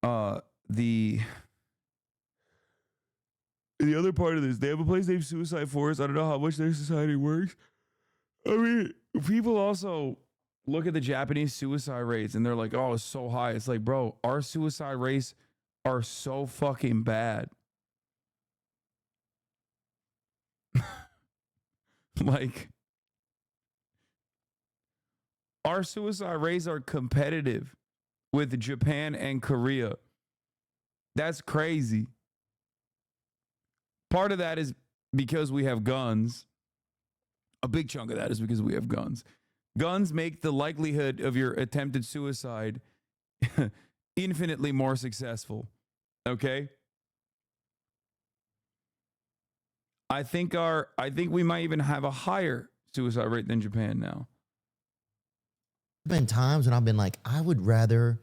the other part of this. They have a place named Suicide Forest. I don't know how much their society works. I mean, people also look at the Japanese suicide rates and they're like, "Oh, it's so high." It's like, bro, our suicide rates are so fucking bad. Like, our suicide rates are competitive with Japan and Korea. That's crazy. Part of that is because we have guns. A big chunk of that is because we have guns. Guns make the likelihood of your attempted suicide infinitely more successful. Okay? I think we might even have a higher suicide rate than Japan now. There's been times when I've been like, I would rather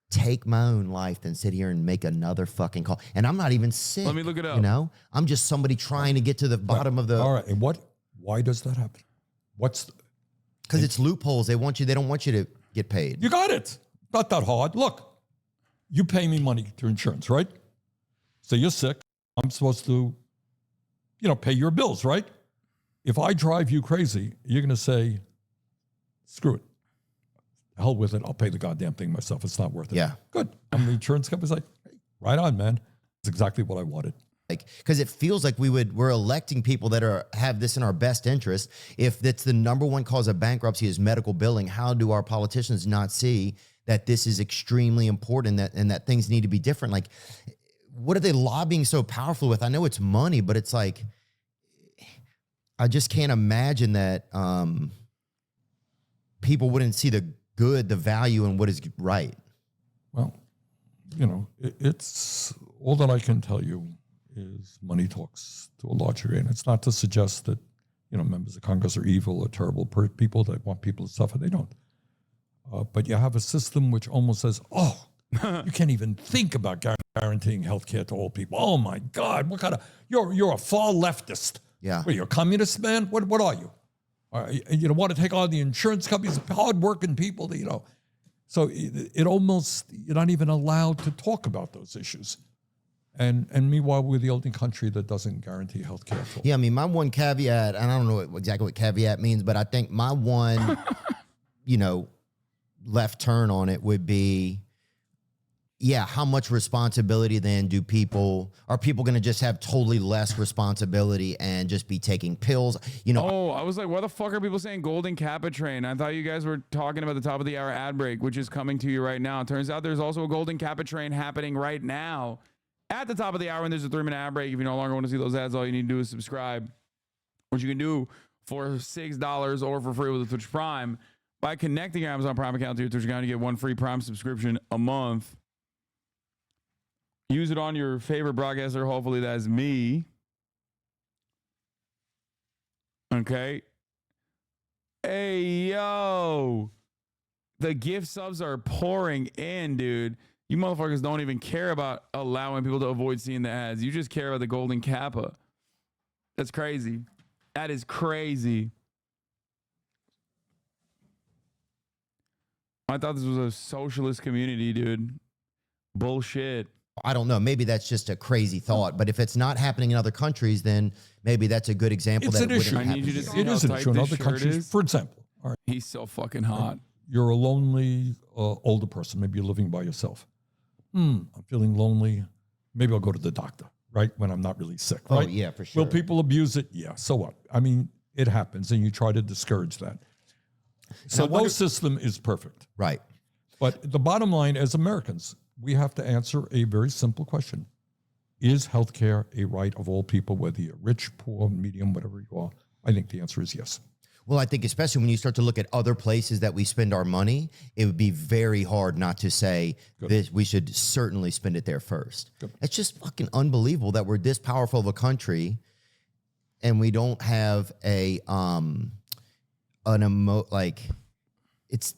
take my own life than sit here and make another fucking call. And I'm not even sick. Let me look it up. You know, I'm just somebody trying to get to the bottom of the. All right. And why does that happen? Because it's loopholes. They don't want you to get paid. You got it. Not that hard. Look, you pay me money through insurance, right? So you're sick. I'm supposed to, pay your bills, right? If I drive you crazy, you're going to say, screw it. Hell with it. I'll pay the goddamn thing myself. It's not worth it. Yeah. Good. And the insurance company's like, hey, right on, man. It's exactly what I wanted. Like, because it feels like we're electing people that have this in our best interest. If that's the number one cause of bankruptcy is medical billing, how do our politicians not see that this is extremely important and that things need to be different? Like, what are they lobbying so powerful with? I know it's money, but it's like, I just can't imagine that people wouldn't see the good, the value in what is right. Well, it's all that I can tell you is money talks to a large degree. And it's not to suggest that, members of Congress are evil or terrible people that want people to suffer. They don't. But you have a system which almost says, oh, you can't even think about guaranteeing health care to all people. Oh my God, what kind of, you're a far leftist. Yeah. What, you're a communist, man? What are you? You don't want to take on the insurance companies, hardworking people, So it almost, you're not even allowed to talk about those issues. And meanwhile, we're the only country that doesn't guarantee health care at all. Yeah, I mean, my one caveat, and I don't know exactly what caveat means, but I think my one, left turn on it would be, how much responsibility then are people going to just have totally less responsibility and just be taking pills? Oh, I was like, why the fuck are people saying Golden Kappa train? I thought you guys were talking about the top of the hour ad break, which is coming to you right now. It turns out there's also a Golden Kappa train happening right now at the top of the hour, and there's a 3-minute ad break. If you no longer want to see those ads, all you need to do is subscribe, which you can do for $6 or for free with a Twitch Prime by connecting your Amazon Prime account to your Twitch account. You get one free Prime subscription a month. Use it on your favorite broadcaster. Hopefully that's me. Okay. Hey, yo. The gift subs are pouring in, dude. You motherfuckers don't even care about allowing people to avoid seeing the ads. You just care about the golden kappa. That's crazy. That is crazy. I thought this was a socialist community, dude. Bullshit. I don't know. Maybe that's just a crazy thought, but if it's not happening in other countries, then maybe that's a good example. It's that an it issue. wouldn't I need you to happen see here. It how is an tight issue in this other shirt countries. is. For example, all right, He's so fucking hot. you're a lonely older person. Maybe you're living by yourself. I'm feeling lonely. Maybe I'll go to the doctor, right? When I'm not really sick, Oh right? yeah, for sure. Will people abuse it? Yeah. So what? I mean, it happens, and you try to discourage that. So no system is perfect. Right. But the bottom line, as Americans, we have to answer a very simple question. Is healthcare a right of all people, whether you're rich, poor, medium, whatever you are? I think the answer is yes. Well, I think especially when you start to look at other places that we spend our money, it would be very hard not to say this. We should certainly spend it there first. It's just fucking unbelievable that we're this powerful of a country, and we don't have it's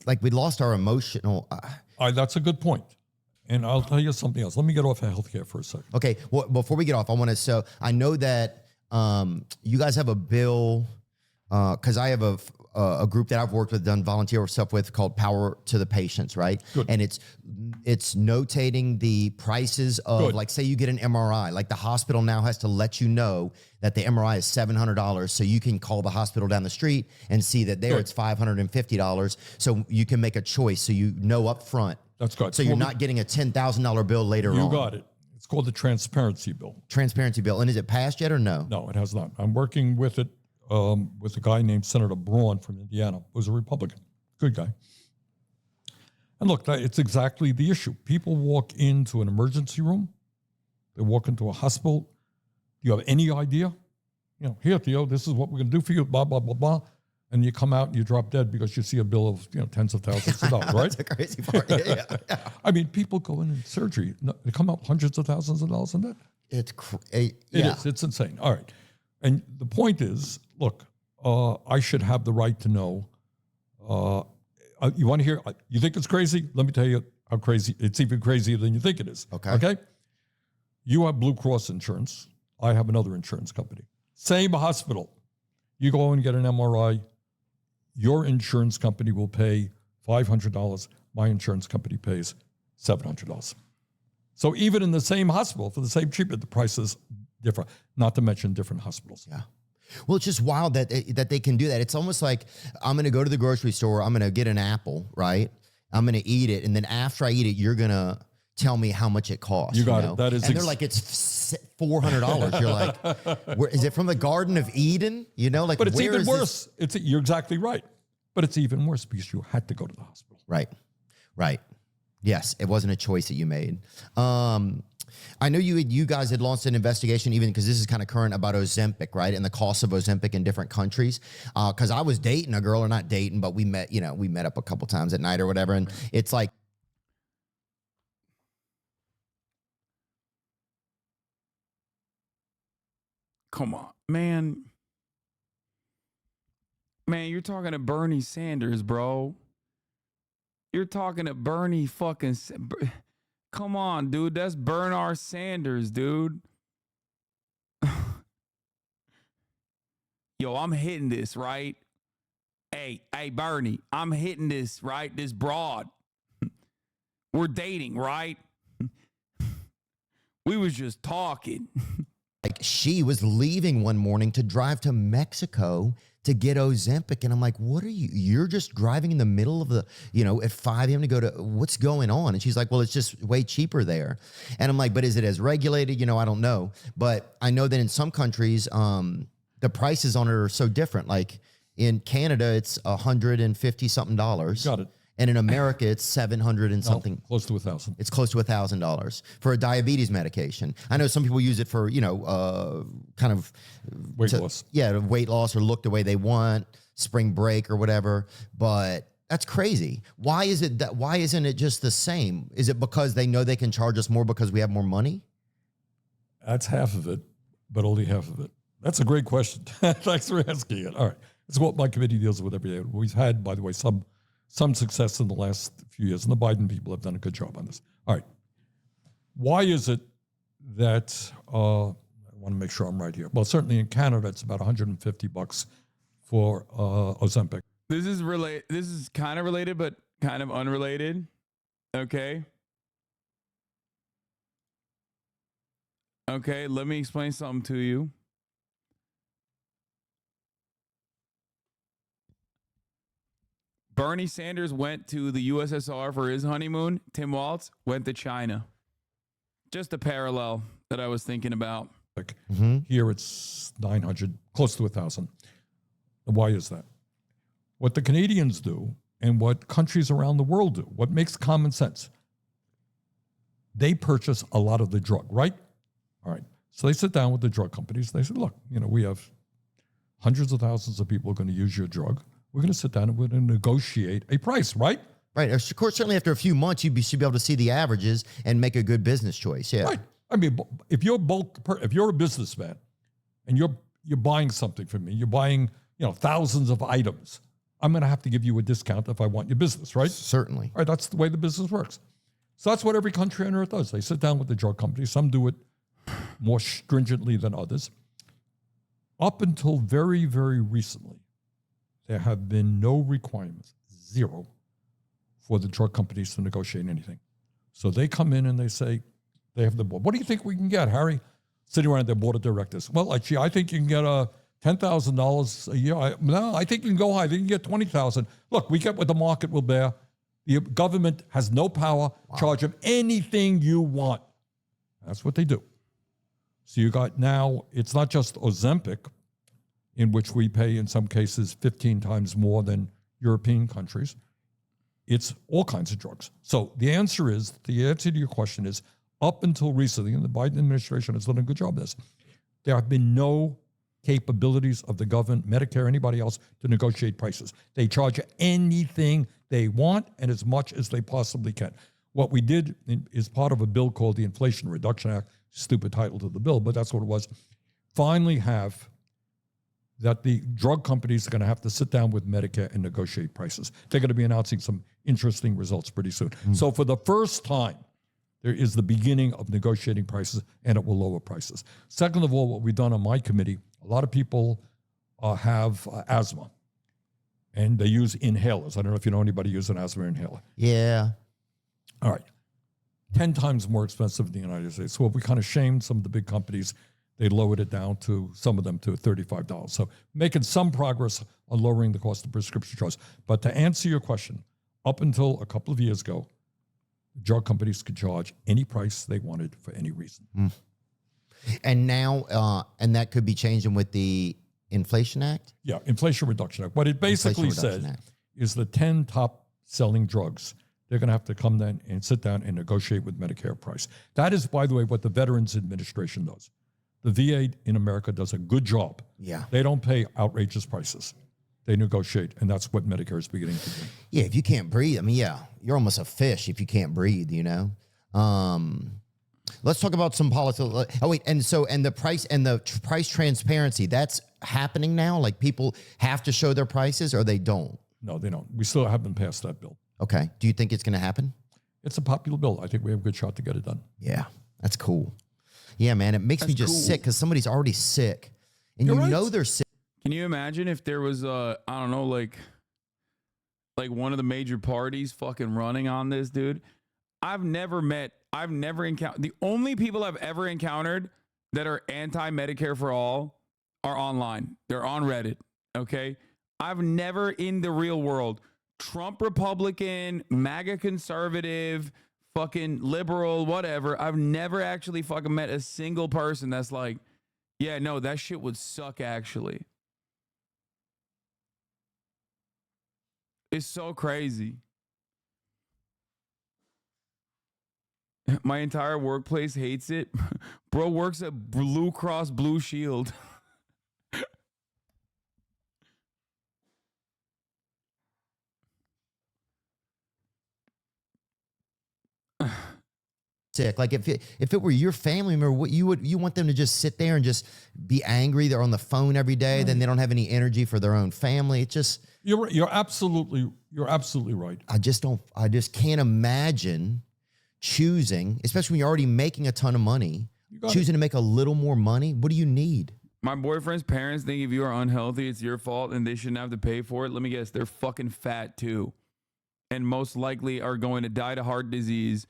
like we lost our emotional. That's a good point. And I'll tell you something else. Let me get off of healthcare for a second. Okay, well, before we get off, I want to. So I know that you guys have a bill. Because I have a group that I've worked with, done volunteer stuff with, called Power to the Patients, right? Good. And it's notating the prices of, like, say you get an MRI, like the hospital now has to let you know that the MRI is $700, so you can call the hospital down the street and see that there it's $550, so you can make a choice, so you know up front. That's good. So you're not getting a $10,000 bill later on. You got it. It's called the transparency bill. Transparency bill. And is it passed yet or no? No, it has not. I'm working with it. With a guy named Senator Braun from Indiana, who's a Republican. Good guy. And look, it's exactly the issue. People walk into an emergency room. They walk into a hospital. Do you have any idea? You know, here, Theo, this is what we're going to do for you, blah, blah, blah, blah. And you come out and you drop dead because you see a bill of, tens of thousands of dollars, right? That's the crazy part. Yeah. I mean, people go in surgery. They come out hundreds of thousands of dollars in debt. It is. It's insane. All right. And the point is, look, I should have the right to know. You want to hear? You think it's crazy? Let me tell you how crazy. It's even crazier than you think it is. Okay. You have Blue Cross insurance. I have another insurance company. Same hospital. You go and get an MRI. Your insurance company will pay $500. My insurance company pays $700. So even in the same hospital for the same treatment, the price is different. Not to mention different hospitals. Yeah. Well, it's just wild that they can do that. It's almost like I'm going to go to the grocery store. I'm going to get an apple, right? I'm going to eat it. And then after I eat it, you're going to tell me how much it costs. You got it. That is and they're like, it's $400. You're like, is it from the Garden of Eden? Like, but it's even worse. You're exactly right. But it's even worse because you had to go to the hospital. Right. Yes. It wasn't a choice that you made. I know you guys had launched an investigation, even because this is kind of current, about Ozempic, right? And the cost of Ozempic in different countries. Because I was dating a girl, or not dating, but we met up a couple times at night or whatever. And it's like, come on, man. Man, you're talking to Bernie Sanders, bro. You're talking to Bernie fucking... Come on, dude. That's Bernard Sanders, dude. Yo, I'm hitting this, right? Hey, Bernie, I'm hitting this, right? This broad. We're dating, right? We was just talking. Like, she was leaving one morning to drive to Mexico to get Ozempic. And I'm like, what are you? You're just driving in the middle of the, at 5 a.m. to go to, what's going on? And she's like, well, it's just way cheaper there. And I'm like, but is it as regulated? I don't know. But I know that in some countries, the prices on it are so different. Like in Canada, it's $150 something. Got it. And in America, it's 700 and something. Close to $1,000. It's close to $1,000 for a diabetes medication. I know some people use it for, kind of weight loss. Yeah, weight loss, or look the way they want, spring break or whatever. But that's crazy. Why isn't it just the same? Is it because they know they can charge us more because we have more money? That's half of it, but only half of it. That's a great question. Thanks for asking it. All right. It's what my committee deals with every day. We've had, by the way, some success in the last few years, and the Biden people have done a good job on this. All right. Why is it that, I want to make sure I'm right here. Well, certainly in Canada, it's about $150 for Ozempic. This is kind of related, but kind of unrelated. Okay. Okay, let me explain something to you. Bernie Sanders went to the USSR for his honeymoon. Tim Walz went to China. Just a parallel that I was thinking about. Here it's 900, close to 1,000. Why is that? What the Canadians do and what countries around the world do, what makes common sense, they purchase a lot of the drug, right? All right. So they sit down with the drug companies. They say, look, we have hundreds of thousands of people going to use your drug. We're going to sit down and we're going to negotiate a price, right? Right. Of course, certainly after a few months, you should be able to see the averages and make a good business choice. Yeah. Right. I mean, if you're a businessman and you're buying something from me, you're buying, thousands of items, I'm going to have to give you a discount if I want your business, right? Certainly. All right. That's the way the business works. So that's what every country on earth does. They sit down with the drug companies. Some do it more stringently than others. Up until very, very recently, there have been no requirements, zero, for the drug companies to negotiate anything. So they come in and they say, they have the board. What do you think we can get, Harry? Sitting around their board of directors. Well, actually, I think you can get $10,000 a year. I think you can go high. I think you can get $20,000. Look, we get what the market will bear. The government has no power. Wow. Charge them anything you want. That's what they do. So you got now, it's not just Ozempic, in which we pay in some cases 15 times more than European countries. It's all kinds of drugs. So the answer to your question is, up until recently, and the Biden administration has done a good job of this, there have been no capabilities of the government, Medicare, anybody else, to negotiate prices. They charge you anything they want and as much as they possibly can. What we did is part of a bill called the Inflation Reduction Act, stupid title to the bill, but that's what it was, finally have that the drug companies are going to have to sit down with Medicare and negotiate prices. They're going to be announcing some interesting results pretty soon. So for the first time, there is the beginning of negotiating prices, and it will lower prices. Second of all, what we've done on my committee, a lot of people have asthma, and they use inhalers. I don't know if you know anybody using an asthma inhaler. Yeah. All right. 10 times more expensive in the United States. So we kind of shamed some of the big companies. They lowered it down to, some of them, to $35. So making some progress on lowering the cost of prescription drugs. But to answer your question, up until a couple of years ago, drug companies could charge any price they wanted for any reason. And now, and that could be changing with the Inflation Act? Yeah, Inflation Reduction Act. What it basically says is the 10 top selling drugs, they're going to have to come then and sit down and negotiate with Medicare price. That is, by the way, what the Veterans Administration does. The VA in America does a good job. Yeah. They don't pay outrageous prices. They negotiate, and that's what Medicare is beginning to do. Yeah, if you can't breathe, you're almost a fish if you can't breathe, Let's talk about some politics. Oh, wait, and the price transparency, that's happening now? Like people have to show their prices or they don't? No, they don't. We still haven't passed that bill. Okay. Do you think it's going to happen? It's a popular bill. I think we have a good shot to get it done. Yeah, that's cool. Yeah, man, it makes me just sick because somebody's already sick. And You're right. They're sick. Can you imagine if there was I don't know, like one of the major parties fucking running on this, dude? I've never encountered, the only people I've ever encountered that are anti-Medicare for all are online. They're on Reddit, okay? I've never in the real world, Trump Republican, MAGA conservative, fucking liberal, whatever. I've never actually fucking met a single person that's like, yeah, no, that shit would suck actually. It's so crazy. My entire workplace hates it. Bro works at Blue Cross Blue Shield. Sick. Like if it were your family member, what you want them to just sit there and just be angry? They're on the phone every day. Then they don't have any energy for their own family. It just you're absolutely right. I just can't imagine choosing, especially when you're already making a ton of money, choosing to make a little more money. What do you need? My boyfriend's parents think if you are unhealthy, it's your fault and they shouldn't have to pay for it. Let me guess, they're fucking fat too. And most likely are going to die to heart disease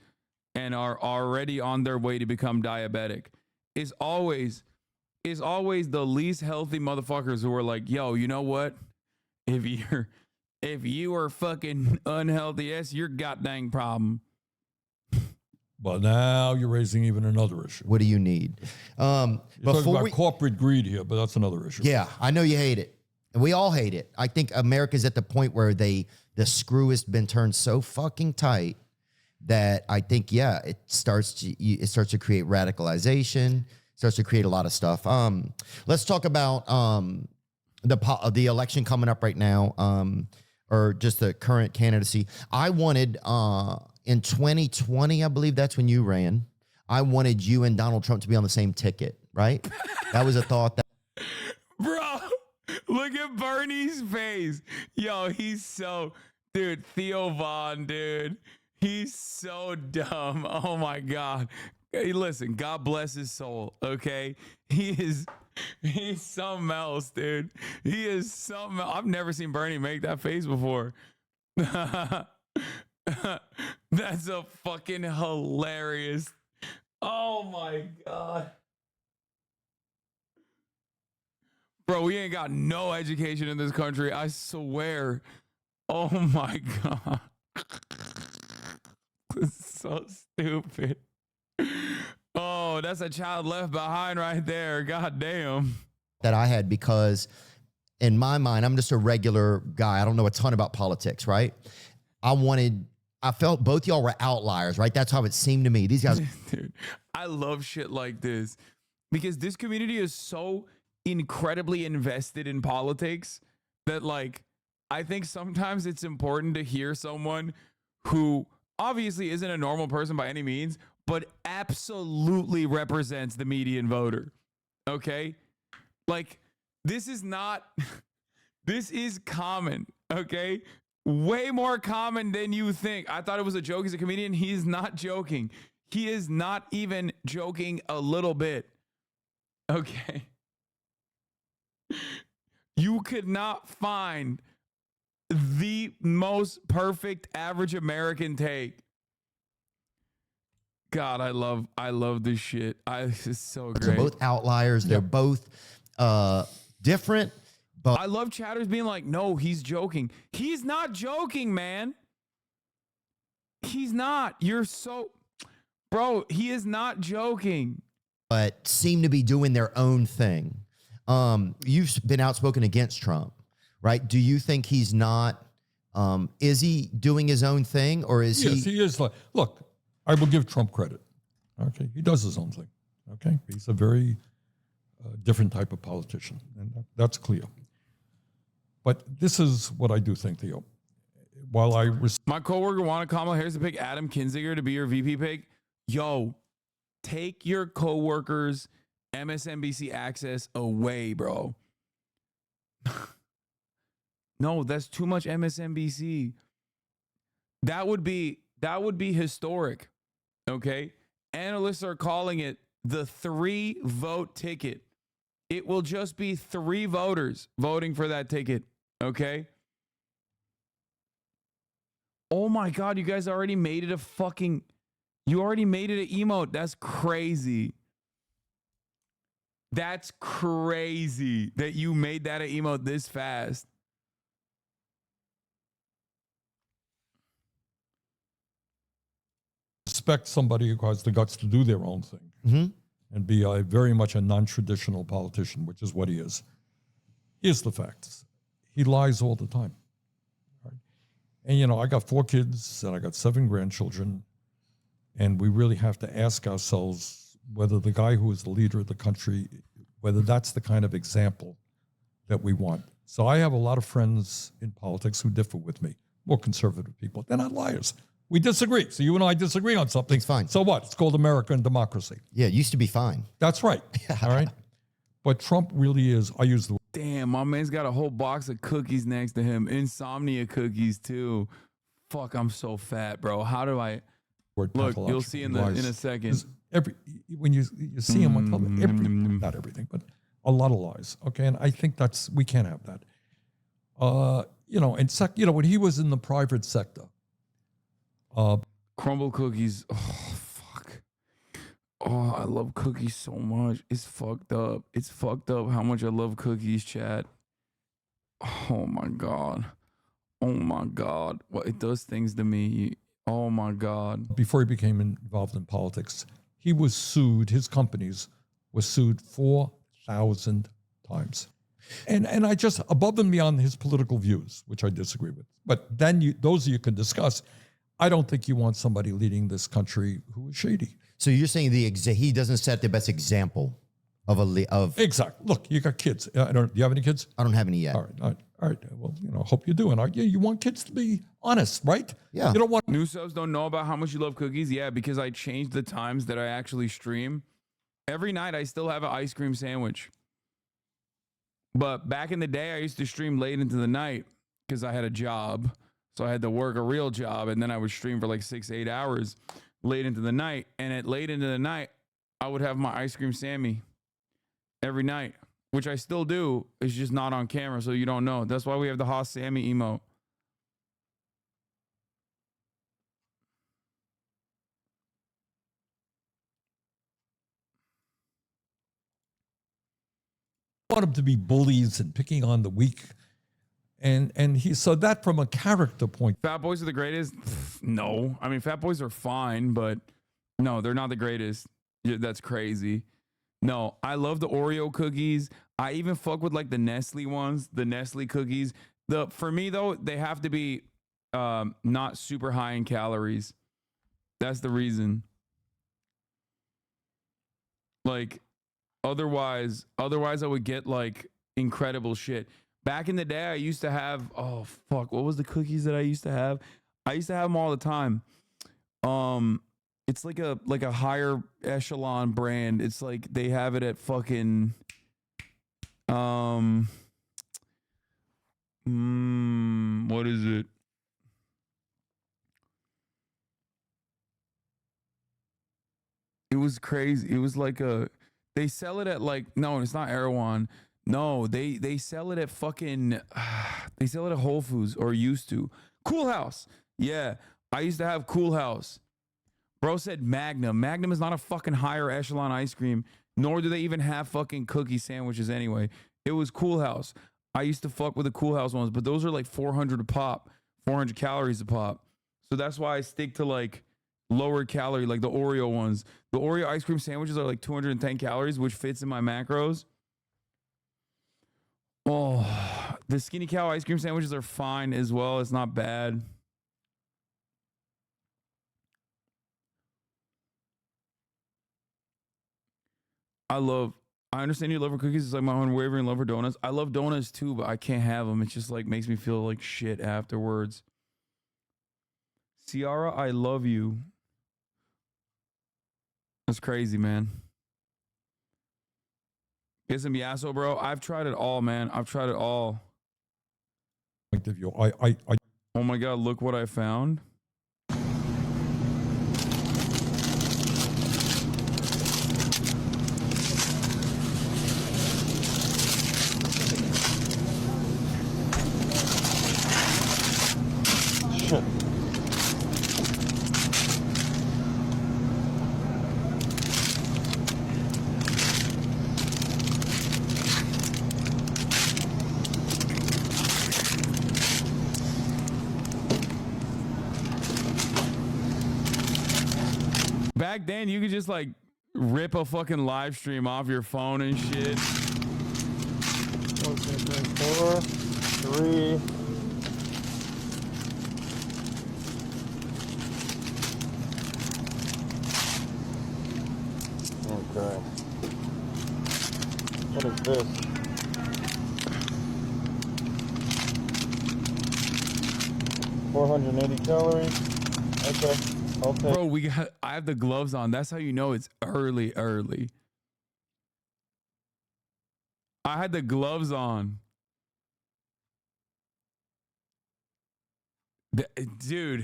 and are already on their way to become diabetic. It's always the least healthy motherfuckers who are like, yo, you know what? If you are fucking unhealthy, that's your goddamn problem. But now you're raising even another issue. What do you need? You're talking about corporate greed here, but that's another issue. Yeah, I know you hate it. And we all hate it. I think America's at the point where the screw has been turned so fucking tight that I think, yeah, it starts to create radicalization, starts to create a lot of stuff. Let's talk about the election coming up right now, or just the current candidacy. I wanted in 2020, I believe that's when you ran. I wanted you and Donald Trump to be on the same ticket, right? That was a thought. Bro, look at Bernie's face. Yo, dude, Theo Vaughn, dude. He's so dumb. Oh my God. Hey, listen, God bless his soul, okay? He's something else, dude. He is something else. I've never seen Bernie make that face before. That's a fucking hilarious. Oh my God. Bro, we ain't got no education in this country. I swear. Oh my God. It's so stupid. Oh, that's a child left behind right there. God damn. That I had, because in my mind, I'm just a regular guy. I don't know a ton about politics, right? I felt both y'all were outliers, right? That's how it seemed to me. These guys. Dude, I love shit like this because this community is so incredibly invested in politics that, like, I think sometimes it's important to hear someone who obviously isn't a normal person by any means, but absolutely represents the median voter. Okay? Like, this is common. Okay? Way more common than you think. I thought it was a joke. He's a comedian. He's not joking. He is not even joking a little bit. Okay. You could not find the most perfect average American take. God, I love this shit. This is so great. They're both outliers. They're both different. But I love chatters being like, no, he's joking. He's not joking, man. He's not. Bro, he is not joking. But seem to be doing their own thing. You've been outspoken against Trump, right? Do you think he's not, is he doing his own thing, or is he? Yes, he is. Look, I will give Trump credit. Okay. He does his own thing. Okay. He's a very different type of politician, and that's clear. But this is what I do think, Theo. While my coworker wanted Kamala Harris to pick Adam Kinzinger to be your VP pick. Yo, take your coworker's MSNBC access away, bro. No, that's too much MSNBC. That would be historic. Okay? Analysts are calling it the 3-vote ticket. It will just be 3 voters voting for that ticket. Okay? Oh my God, you guys already made it an emote. That's crazy. That's crazy that you made that an emote this fast. respect somebody who has the guts to do their own thing and be very much a non-traditional politician, which is what he is. Here's the facts. He lies all the time. Right? And, I got 4 kids and I got 7 grandchildren. And we really have to ask ourselves whether the guy who is the leader of the country, whether that's the kind of example that we want. So I have a lot of friends in politics who differ with me, more conservative people. They're not liars. We disagree. So you and I disagree on something. It's fine. So what? It's called America and democracy. Yeah, it used to be fine. That's right. All right. But Trump really is, I use the word. Damn, my man's got a whole box of cookies next to him. Insomnia cookies, too. Fuck, I'm so fat, bro. How do I... word Look, you'll pathological see in lies. a second. 'Cause when you see them on television, not everything, but a lot of lies. Okay, and I think we can't have that. When he was in the private sector, Crumble cookies. Oh fuck. Oh, I love cookies so much. It's fucked up. It's fucked up how much I love cookies, chat. Oh my god. Oh my god. What it does things to me. Oh my god. before he became involved in politics, he was sued. His companies were sued 4,000 times. And I just, above and beyond his political views, which I disagree with, but then those you can discuss. I don't think you want somebody leading this country who is shady. So you're saying he doesn't set the best example of Exactly. Look, you got kids. Do you have any kids? I don't have any yet. All right. Well, hope you do. And you want kids to be honest, right? Yeah. You don't want New subs don't know about how much you love cookies. Yeah, because I changed the times that I actually stream. Every night I still have an ice cream sandwich. But back in the day, I used to stream late into the night because I had a job. So I had to work a real job, and then I would stream for like 6-8 hours late into the night. And at late into the night, I would have my ice cream Sammy every night, which I still do. It's just not on camera, so you don't know. That's why we have the Haas Sammy emote. them to be bullies and picking on the weak. And he so that from a character point. Fat boys are the greatest? No. I mean, fat boys are fine, but no, they're not the greatest. That's crazy. No, I love the Oreo cookies. I even fuck with like the Nestle ones, the Nestle cookies. For me though, they have to be not super high in calories. That's the reason. Like otherwise I would get like incredible shit. Back in the day, I used to have, oh fuck, what was the cookies that I used to have? I used to have them all the time. It's like a higher echelon brand. It's like they have it at fucking what is it? It was crazy. It was like they sell it at like, no, it's not Erewhon. No, they sell it at fucking they sell it at Whole Foods, or used to. Cool House. Yeah, I used to have Cool House. Bro said Magnum. Magnum is not a fucking higher echelon ice cream, nor do they even have fucking cookie sandwiches anyway. It was Cool House. I used to fuck with the Cool House ones, but those are like 400 a pop, 400 calories a pop. So that's why I stick to like lower calorie, like the Oreo ones. The Oreo ice cream sandwiches are like 210 calories, which fits in my macros. Oh, the Skinny Cow ice cream sandwiches are fine as well. It's not bad. I understand you love her cookies. It's like my unwavering love for donuts. I love donuts too, but I can't have them. It just like makes me feel like shit afterwards. Ciara, I love you. That's crazy, man. Get some Yasso, bro. I've tried it all, man. I've tried it all. Point of view. Oh my God, look what I found. Shit. Back then, you could just like rip a fucking live stream off your phone and shit. 1, 2, 3, 4, 3. Okay. What is this? $480 calories. Okay. I'll take. Bro, I have the gloves on. That's how you know it's early. I had the gloves on. Dude,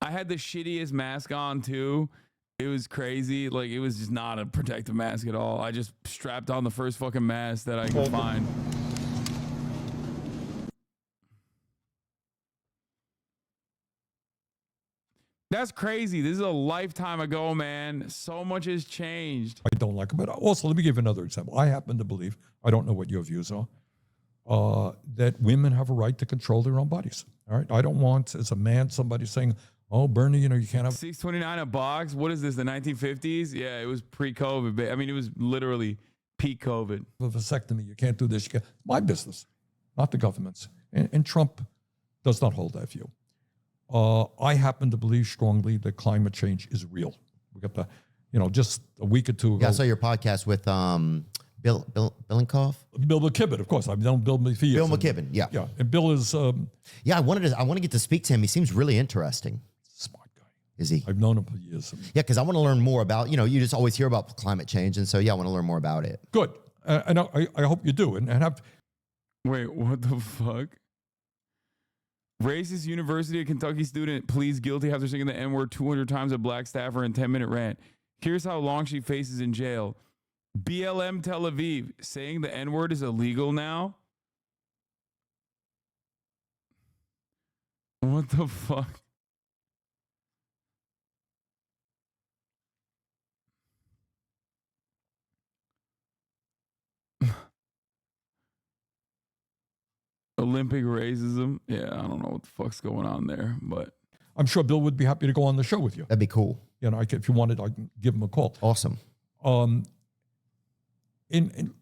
I had the shittiest mask on too. It was crazy. Like, it was just not a protective mask at all. I just strapped on the first fucking mask that I could find. That's crazy. This is a lifetime ago, man. So much has changed. I don't like it. But also, let me give you another example. I happen to believe, I don't know what your views are, that women have a right to control their own bodies. All right. I don't want, as a man, somebody saying, oh, Bernie, you can't have. $6.29 a box. What is this? The 1950s? Yeah, it was pre-COVID. I mean, it was literally peak COVID. A vasectomy. You can't do this. You can't. My business, not the government's. And Trump does not hold that view. I happen to believe strongly that climate change is real. We got the, just a week or two ago. Yeah, I saw your podcast with Bill Billenkoff. Bill McKibben, of course. I've known Bill for years. Bill McKibben, yeah. Yeah, and Bill is yeah, I want to get to speak to him. He seems really interesting. smart guy. Is he? I've known him for years. Yeah, because I want to learn more about, you just always hear about climate change. And so, yeah, I want to learn more about it. Good. And I hope you do. And have. Wait, what the fuck? Racist University of Kentucky student pleads guilty after singing the N-word 200 times at black staffer in 10-minute rant. Here's how long she faces in jail. BLM Tel Aviv, saying the N-word is illegal now? What the fuck? Olympic racism. Yeah, I don't know what the fuck's going on there, but I'm sure Bill would be happy to go on the show with you. That'd be cool. If you wanted, I can give him a call. Awesome. In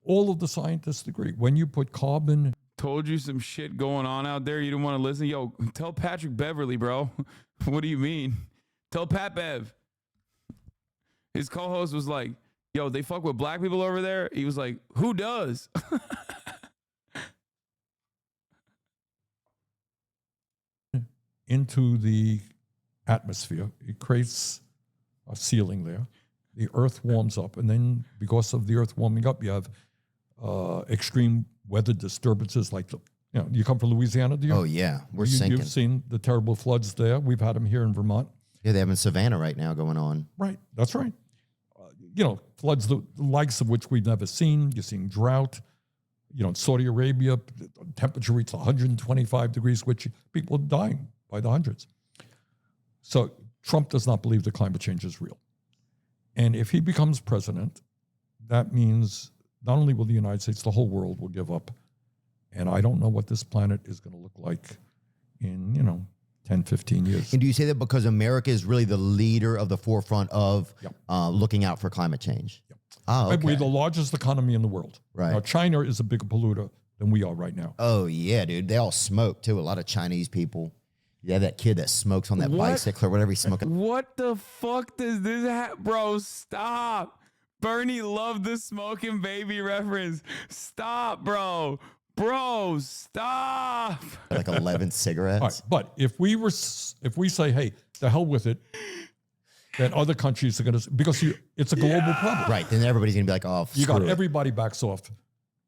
all of the scientists agree, when you put carbon. Told you some shit going on out there. You didn't want to listen. Yo, tell Patrick Beverly, bro. What do you mean? Tell Pat Bev. His co-host was like, yo, they fuck with black people over there. He was like, who does? Into the atmosphere. It creates a ceiling there. The earth warms up. And then because of the earth warming up, you have extreme weather disturbances like you come from Louisiana, do you? Oh, yeah. We're sinking. You've seen the terrible floods there. We've had them here in Vermont. Yeah, they have in Savannah right now going on. Right. That's right. Floods the likes of which we've never seen. You're seeing drought. In Saudi Arabia, the temperature reached 125 degrees, which people are dying by the hundreds. So Trump does not believe that climate change is real. And if he becomes president, that means not only will the United States, the whole world will give up. And I don't know what this planet is going to look like in, 10, 15 years. And do you say that because America is really the leader of the forefront of looking out for climate change? Yep. Oh, okay. We're the largest economy in the world. Right. Now, China is a bigger polluter than we are right now. Oh, yeah, dude. They all smoke, too. A lot of Chinese people. Yeah, that kid that smokes on that bicycle or whatever he's smoking. What the fuck does this Bro, stop. Bernie loved the smoking baby reference. Stop, bro. Bro, stop. Like 11 cigarettes. All right, but if we say, hey, the hell with it, then other countries are going to, because it's a global problem. Right. Then everybody's going to be like, oh, you got screw it. everybody backs off.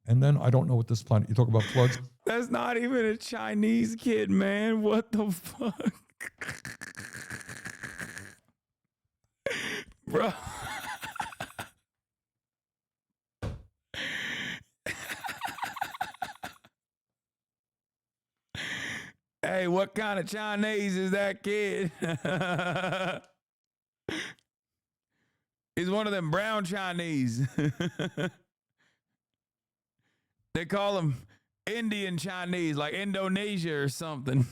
And then I don't know what this planet, you talk about floods. That's not even a Chinese kid, man. What the fuck? Bro. Hey, what kind of Chinese is that kid? He's one of them brown Chinese. They call him Indian Chinese, like Indonesia or something.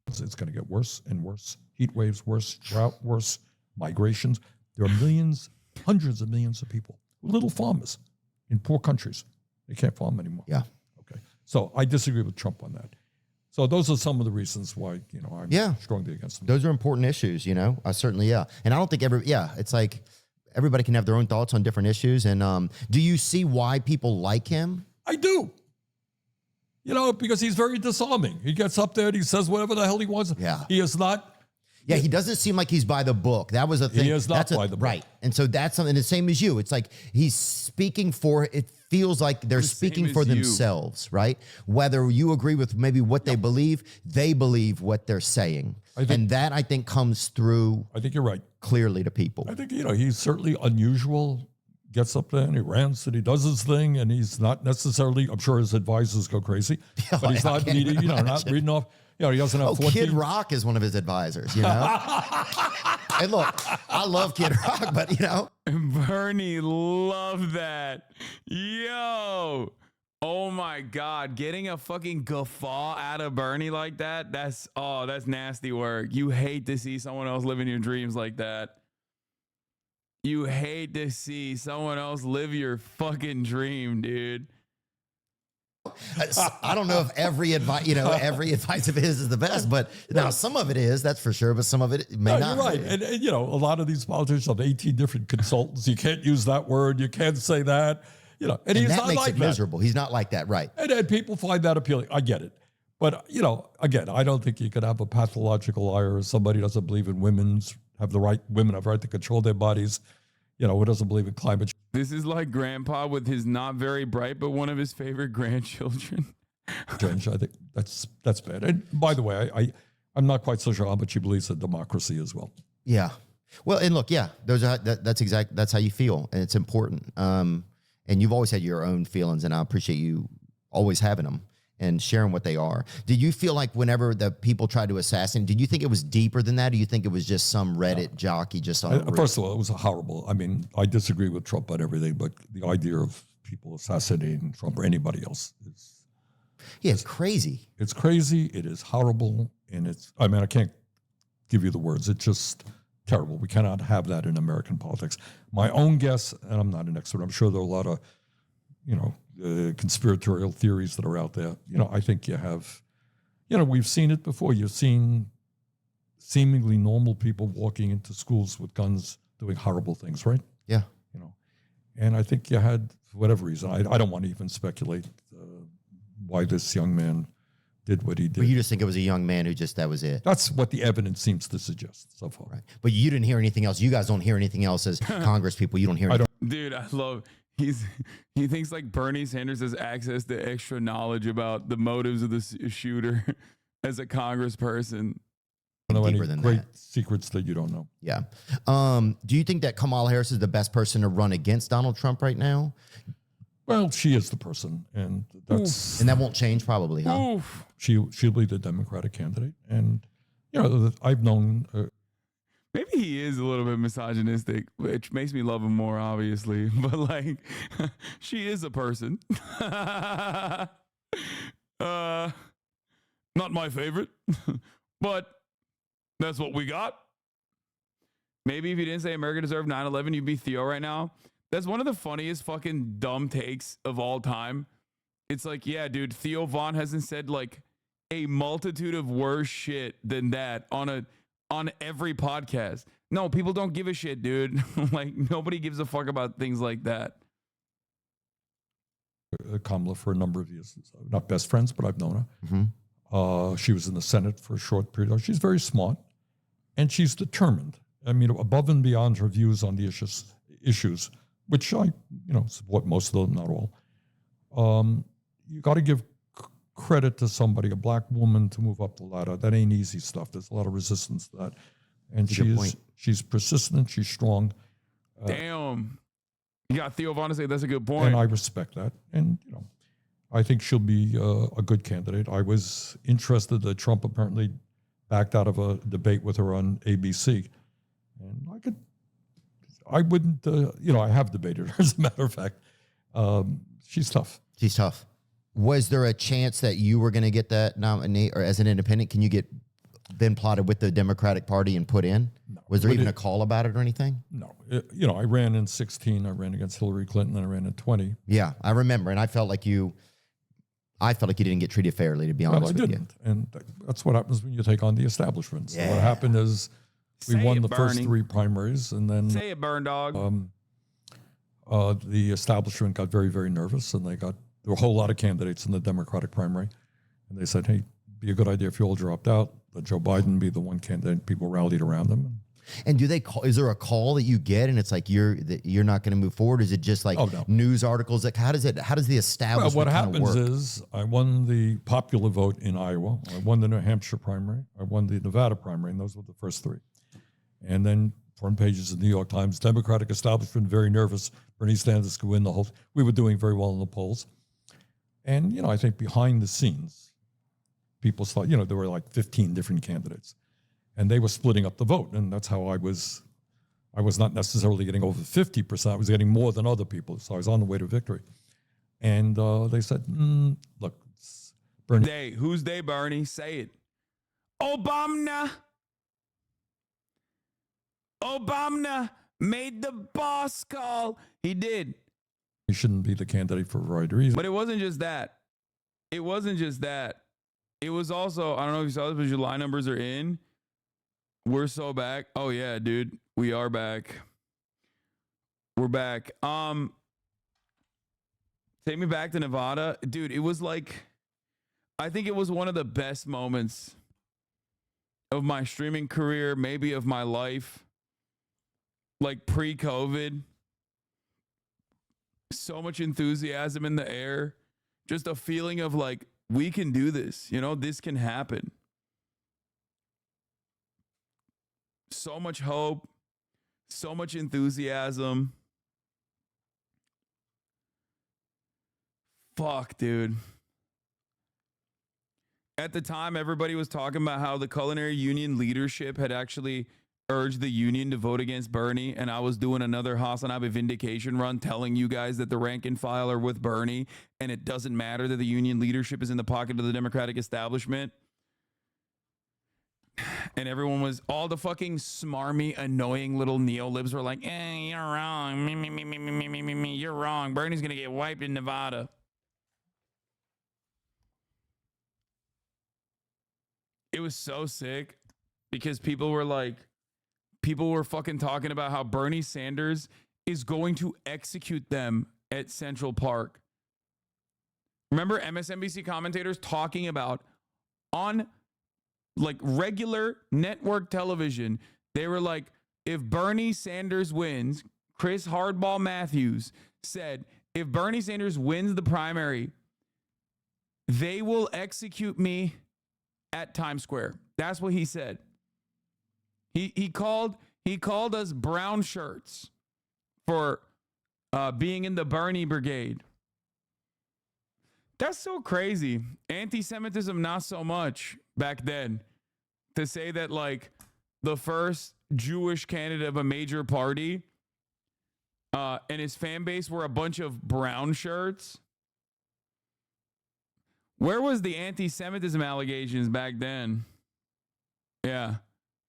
It's going to get worse and worse. Heat waves, worse, drought, worse, migrations. There are millions, hundreds of millions of people, little farmers in poor countries. They can't farm anymore. Yeah. Okay. So I disagree with Trump on that. So those are some of the reasons why, I'm strongly against them. Those are important issues, I certainly, yeah. And I don't think it's like everybody can have their own thoughts on different issues. And do you see why people like him? I do. Because he's very disarming. He gets up there and he says whatever the hell he wants. Yeah. He is not Yeah, he doesn't seem like he's by the book. That was a thing. He is not That's by the book. Right. And so that's something the same as you. It's like he's speaking for, it feels like they're The same speaking as for you. themselves, right? Whether you agree with maybe what they believe what they're saying. And that I think comes through I think you're right. clearly to people. I think, he's certainly unusual, gets up there and he rants and he does his thing, and he's not necessarily, I'm sure his advisors go crazy, but he's I not can't reading, even not imagine. reading off, he doesn't have 14. Kid Rock is one of his advisors, you know? And look, I love Kid Rock, but Bernie loved that. Yo. Oh my God. Getting a fucking guffaw out of Bernie like that, that's nasty work. You hate to see someone else living your dreams like that. You hate to see someone else live your fucking dream, dude. I don't know if every advice, every advice of his is the best, but now some of it is, that's for sure, but some of it may not. You're right. And, a lot of these politicians have 18 different consultants. You can't use that word. You can't say that, and he's that not makes like it that. miserable. He's not like that, right? And people find that appealing. I get it. But, again, I don't think you could have a pathological liar or somebody who doesn't believe in women have the right to control their bodies, who doesn't believe in climate change. This is like grandpa with his not very bright, but one of his favorite grandchildren. I think that's bad. And by the way, I'm not quite so sure how much he believes in democracy as well. Yeah. Well, and look, yeah, that's how you feel, and it's important. And you've always had your own feelings, and I appreciate you always having them and sharing what they are. Did you feel like whenever the people tried to assassinate, did you think it was deeper than that? Or do you think it was just some Reddit jockey just on? First of all, it was horrible. I mean, I disagree with Trump on everything, but the idea of people assassinating Trump or anybody else is it's crazy. It's crazy. It is horrible, and I can't give you the words. It's just terrible. We cannot have that in American politics. My own guess, and I'm not an expert. I'm sure there are a lot of, conspiratorial theories that are out there. I think you have, we've seen it before. You've seen seemingly normal people walking into schools with guns doing horrible things, right? Yeah. And I think you had, for whatever reason, I don't want to even speculate why this young man did what he did. But you just think it was a young man who that was it. That's what the evidence seems to suggest so far. Right. But you didn't hear anything else. You guys don't hear anything else as Congress people. You don't hear anything. Dude, I love, he thinks like Bernie Sanders has access to extra knowledge about the motives of the shooter as a congressperson. I don't know Deeper any than great that. secrets that you don't know. Yeah. Do you think that Kamala Harris is the best person to run against Donald Trump right now? Well, she is the person, and that's And that won't change probably, huh? Oof. she'll be the Democratic candidate. And I've known Maybe he is a little bit misogynistic, which makes me love him more, obviously. But like, she is a person. Not my favorite, but that's what we got. Maybe if you didn't say America deserved 9/11, you'd be Theo right now. That's one of the funniest fucking dumb takes of all time. It's like, yeah, dude, Theo Vaughn hasn't said like a multitude of worse shit than that on every podcast. No, people don't give a shit, dude. Like, nobody gives a fuck about things like that. Kamala for a number of years. Not best friends, but I've known her. Mm-hmm. She was in the Senate for a short period. She's very smart, and she's determined. I mean, above and beyond her views on the issues, which I, support most of them, not all. You got to give credit to somebody, a black woman, to move up the ladder. That ain't easy stuff. There's a lot of resistance to that, and she's persistent. She's strong. Damn, you got Theo Vaughn to say that's a good point. And I respect that. And, I think she'll be a good candidate. I was interested that Trump apparently backed out of a debate with her on ABC. And I wouldn't, I have debated her, as a matter of fact. She's tough. She's tough. Was there a chance that you were going to get that nominate, or as an independent, can you get then plotted with the Democratic Party and put in? No. Was there even a call about it or anything? No. I ran in 2016. I ran against Hillary Clinton, and I ran in 2020. Yeah, I remember. And I felt like you didn't get treated fairly, to be honest Well, I with didn't. And that's what happens when you take on the establishment. So Yeah. what happened is we Say won it, the first Bernie. 3 primaries, and then Say it, burn dog. the establishment got very, very nervous, and there were a whole lot of candidates in the Democratic primary. And they said, hey, be a good idea if you all dropped out. let Joe Biden be the one candidate. People rallied around him. And do they call? Is there a call that you get, and it's like you're not going to move forward? Is it just like news articles? Like how does the establishment? Well, what happens work? is I won the popular vote in Iowa. I won the New Hampshire primary. I won the Nevada primary, and those were the first three. And then front pages of the New York Times, Democratic establishment very nervous. Bernie Sanders could win the whole. We were doing very well in the polls, and I think behind the scenes, people thought there were like 15 different candidates. And they were splitting up the vote, and that's how I was not necessarily getting over 50%. I was getting more than other people, so I was on the way to victory. And they said, look, Bernie. Who's they, Bernie? Say it. Obama made the boss call. He did. He shouldn't be the candidate for a variety of reasons. But it wasn't just that. It was also, I don't know if you saw this, but July numbers are in. We're so back. Oh yeah, dude. We are back. We're back. Take me back to Nevada. Dude, it was like, I think it was one of the best moments of my streaming career, maybe of my life. Like pre-COVID. So much enthusiasm in the air. Just a feeling of like, we can do this. This can happen. So much hope, so much enthusiasm. Fuck, dude. At the time, everybody was talking about how the culinary union leadership had actually urged the union to vote against Bernie, and I was doing another Hasan vindication run telling you guys that the rank and file are with Bernie, and it doesn't matter that the union leadership is in the pocket of the Democratic establishment. And everyone was, all the fucking smarmy, annoying little neolibs were like, you're wrong. Me. You're wrong. Bernie's going to get wiped in Nevada. It was so sick because people were fucking talking about how Bernie Sanders is going to execute them at Central Park. Remember MSNBC commentators talking about on like regular network television, they were like, if Bernie Sanders wins, Chris Hardball Matthews said, if Bernie Sanders wins the primary, they will execute me at Times Square. That's what he said. He called us brown shirts for being in the Bernie brigade. That's so crazy. Anti-Semitism, not so much back then. To say that like the first Jewish candidate of a major party and his fan base were a bunch of brown shirts. Where was the anti-Semitism allegations back then? Yeah.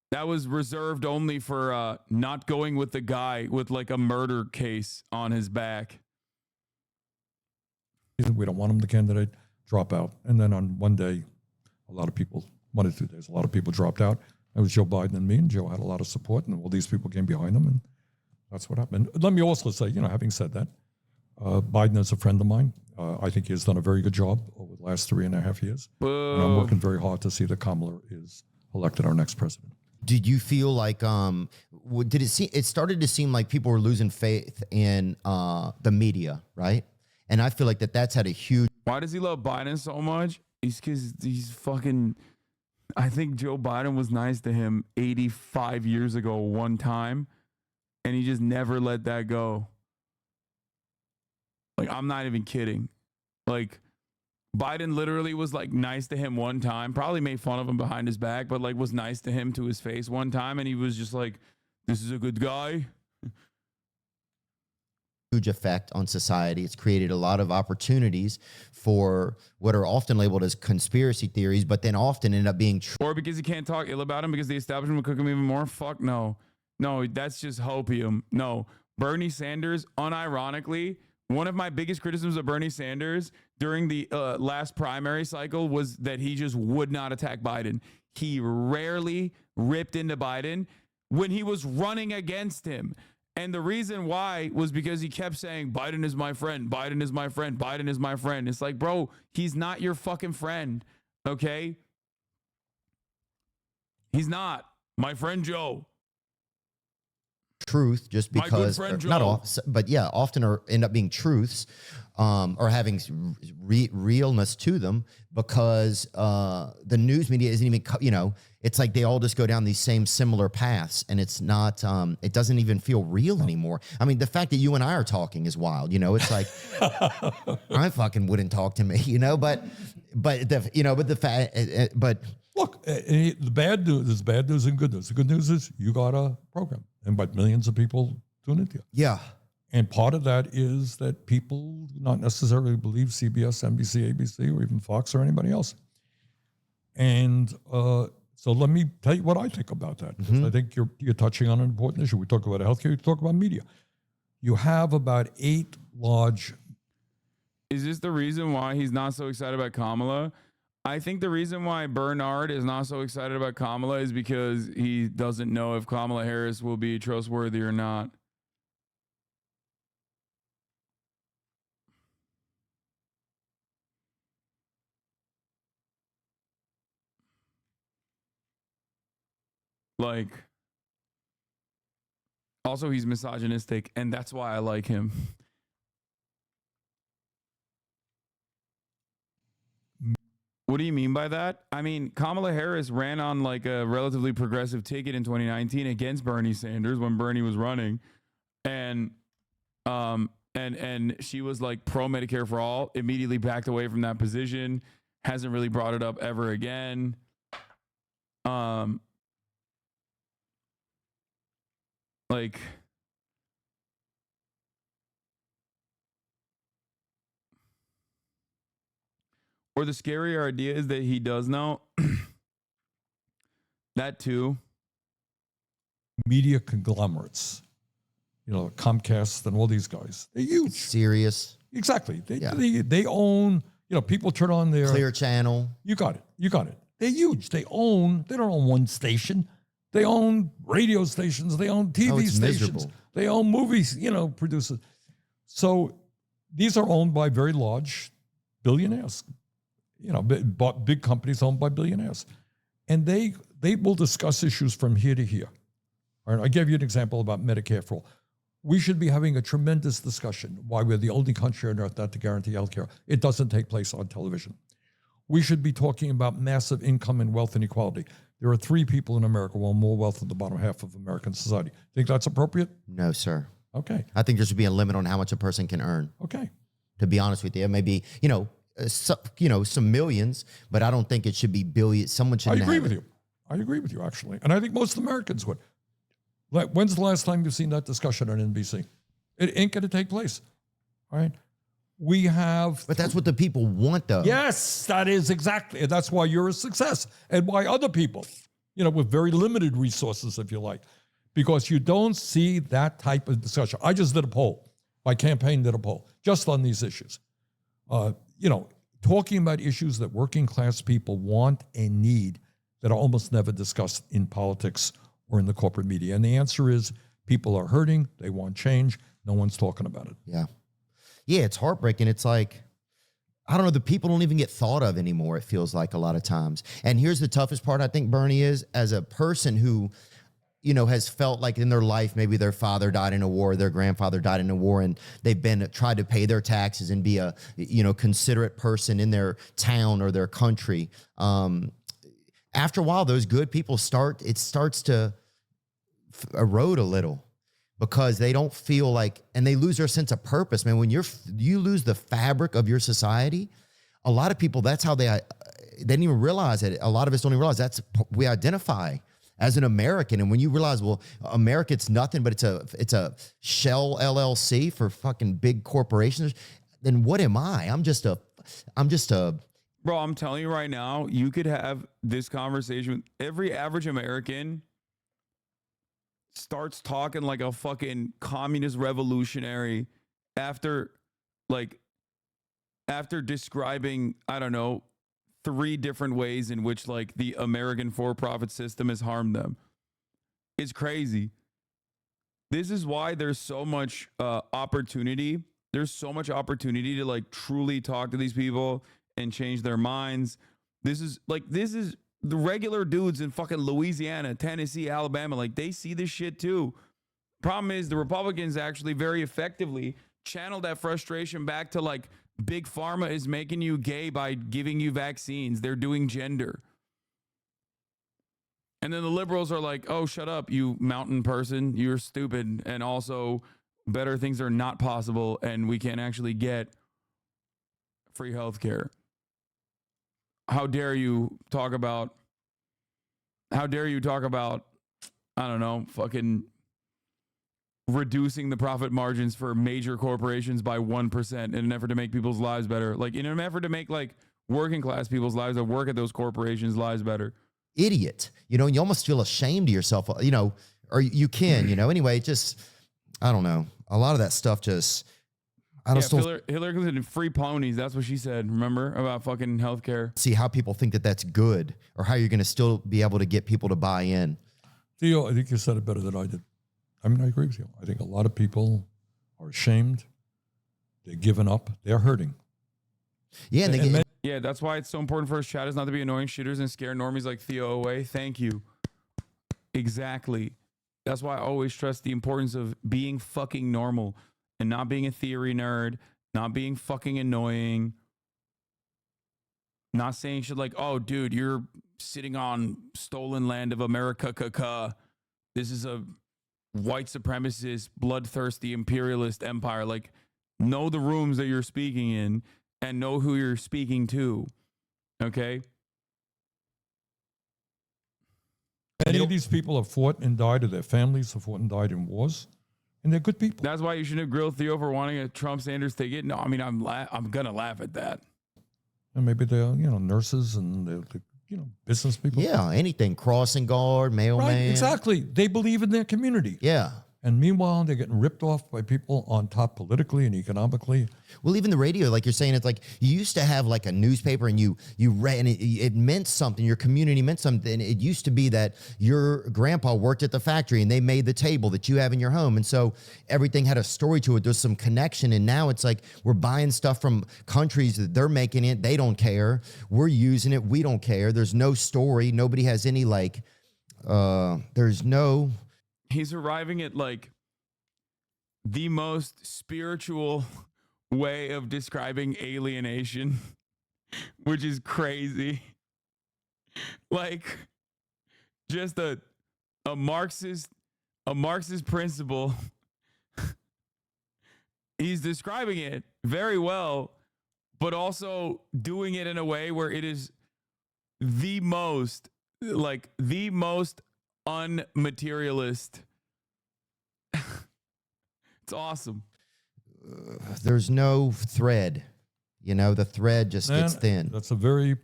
That was reserved only for not going with the guy with like a murder case on his back. We don't want him the candidate, drop out. And then on one day, a lot of people, 1 or 2 days, a lot of people dropped out. It was Joe Biden and me, and Joe had a lot of support, and all these people came behind him, and that's what happened. Let me also say, having said that, Biden is a friend of mine. I think he has done a very good job over the last 3.5 years. Boo. And I'm working very hard to see that Kamala is elected our next president. Did you feel like it started to seem like people were losing faith in the media, right? And I feel like that's had a huge. Why does he love Biden so much? It's because he's fucking. I think Joe Biden was nice to him 85 years ago one time, and he just never let that go. Like, I'm not even kidding. Like, Biden literally was like nice to him one time, probably made fun of him behind his back, but like was nice to him to his face one time, and he was just like, this is a good guy. Huge effect on society. It's created a lot of opportunities for what are often labeled as conspiracy theories, but then often end up being true. Or because you can't talk ill about him because the establishment will cook him even more. Fuck no. No, that's just hopium. No. Bernie Sanders, unironically, one of my biggest criticisms of Bernie Sanders during the last primary cycle was that he just would not attack Biden. He rarely ripped into Biden when he was running against him. And the reason why was because he kept saying, Biden is my friend, Biden is my friend, Biden is my friend. It's like, bro, he's not your fucking friend, okay? He's not. My friend Joe. Truth just My good because friend not Joe. all, but yeah, often end up being truths, or having realness to them, because the news media isn't even it's like they all just go down these same similar paths, and it's not it doesn't even feel real anymore. I mean, the fact that you and I are talking is wild. It's like I fucking wouldn't talk to me, but the fact, but Look, the bad news is bad news and good news. The good news is you got a program, and but millions of people tune into you. yeah. And part of that is that people do not necessarily believe CBS, NBC, ABC, or even Fox or anybody else. And so let me tell you what I think about that. Because I think you're touching on an important issue. We talk about healthcare, you talk about media. You have about 8 large. Is this the reason why he's not so excited about Kamala? I think the reason why Bernard is not so excited about Kamala is because he doesn't know if Kamala Harris will be trustworthy or not. Like, also he's misogynistic, and that's why I like him. What do you mean by that? I mean, Kamala Harris ran on like a relatively progressive ticket in 2019 against Bernie Sanders when Bernie was running. And she was like pro Medicare for all, immediately backed away from that position, hasn't really brought it up ever again. Like, or the scarier idea is that he does know. That too. Media conglomerates, Comcast and all these guys. They're huge. Serious. Exactly. They own, people turn on their Clear Channel. You got it. They're huge. They don't own one station. They own radio stations. They own TV stations. Miserable. They own movies, producers. So these are owned by very large billionaires, big companies owned by billionaires. And they will discuss issues from here to here. All right, I gave you an example about Medicare for all. We should be having a tremendous discussion why we're the only country on earth not to guarantee health care. It doesn't take place on television. We should be talking about massive income and wealth inequality. There are 3 people in America who own more wealth than the bottom half of American society. Think that's appropriate? No, sir. Okay. I think there should be a limit on how much a person can earn. Okay. To be honest with you, maybe some millions, but I don't think it should be billions. Someone should. I agree with you, actually, and I think most Americans would. When's the last time you've seen that discussion on NBC? It ain't going to take place. All right. We have. But that's what the people want, though. Yes, that is exactly. And that's why you're a success, and why other people, with very limited resources, if you like, because you don't see that type of discussion. I just did a poll. My campaign did a poll just on these issues. Talking about issues that working class people want and need that are almost never discussed in politics or in the corporate media. And the answer is people are hurting. They want change. No one's talking about it. Yeah. Yeah, it's heartbreaking. It's like, I don't know, the people don't even get thought of anymore, it feels like a lot of times. And here's the toughest part, I think, Bernie, is as a person who, has felt like in their life, maybe their father died in a war, their grandfather died in a war, and they've tried to pay their taxes and be a, considerate person in their town or their country. After a while, those good people starts to erode a little, because they don't feel like, and they lose their sense of purpose, man. When you lose the fabric of your society, a lot of people, that's how they didn't even realize it. A lot of us don't even realize we identify as an American. And when you realize, well, America, it's nothing, but it's a shell LLC for fucking big corporations, then what am I? I'm just a Bro, I'm telling you right now, you could have this conversation with every average American starts talking like a fucking communist revolutionary after describing, I don't know, 3 different ways in which like the American for-profit system has harmed them. It's crazy. This is why there's so much opportunity. There's so much opportunity to like truly talk to these people and change their minds. This is the regular dudes in fucking Louisiana, Tennessee, Alabama, like they see this shit too. Problem is the Republicans actually very effectively channel that frustration back to like big pharma is making you gay by giving you vaccines. They're doing gender. And then the liberals are like, oh, shut up, you mountain person. You're stupid. And also better things are not possible. And we can't actually get free health care. How dare you talk about, I don't know, fucking reducing the profit margins for major corporations by 1% in an effort to make people's lives better. Like in an effort to make like working class people's lives that work at those corporations' lives better. Idiot. You know, you almost feel ashamed of yourself, you know, or you can, you know, anyway, just, I don't know. A lot of that stuff just, I don't Hillary Clinton, free ponies. That's what she said. Remember about fucking healthcare? see how people think that that's good or how you're going to still be able to get people to buy in. Theo, I think you said it better than I did. I mean, I agree with you. I think a lot of people are ashamed. They're giving up. They're hurting. Yeah. And And Yeah, that's why it's so important for us chatters not to be annoying shooters and scare normies like Theo away. Thank you. Exactly. That's why I always stress the importance of being fucking normal and not being a theory nerd, not being fucking annoying, not saying shit like, oh, dude, you're sitting on stolen land of America. This is a white supremacist, bloodthirsty, imperialist empire. Like, know the rooms that you're speaking in and know who you're speaking to. Okay? Many of these people have fought and died, or their families have fought and died in wars, and they're good people. That's why you shouldn't have grilled Theo for wanting a Trump Sanders ticket. No, I mean, I'm going to laugh at that. And maybe they're, you know, nurses and they're you know, business people. yeah, anything, crossing guard, mailman. Right, exactly. They believe in their community. Yeah. And meanwhile, they're getting ripped off by people on top politically and economically. Well, even the radio, like you're saying, it's like you used to have like a newspaper and you read and it meant something. Your community meant something. It used to be that your grandpa worked at the factory and they made the table that you have in your home. And so everything had a story to it. There's some connection. And now it's like we're buying stuff from countries that they're making it. They don't care. We're using it. We don't care. There's no story. Nobody has any like, there's no... He's arriving at like the most spiritual way of describing alienation, which is crazy. Like just a Marxist principle. He's describing it very well, but also doing it in a way where it is the most unmaterialist. It's awesome. There's no thread. You know, the thread just gets thin. That's a very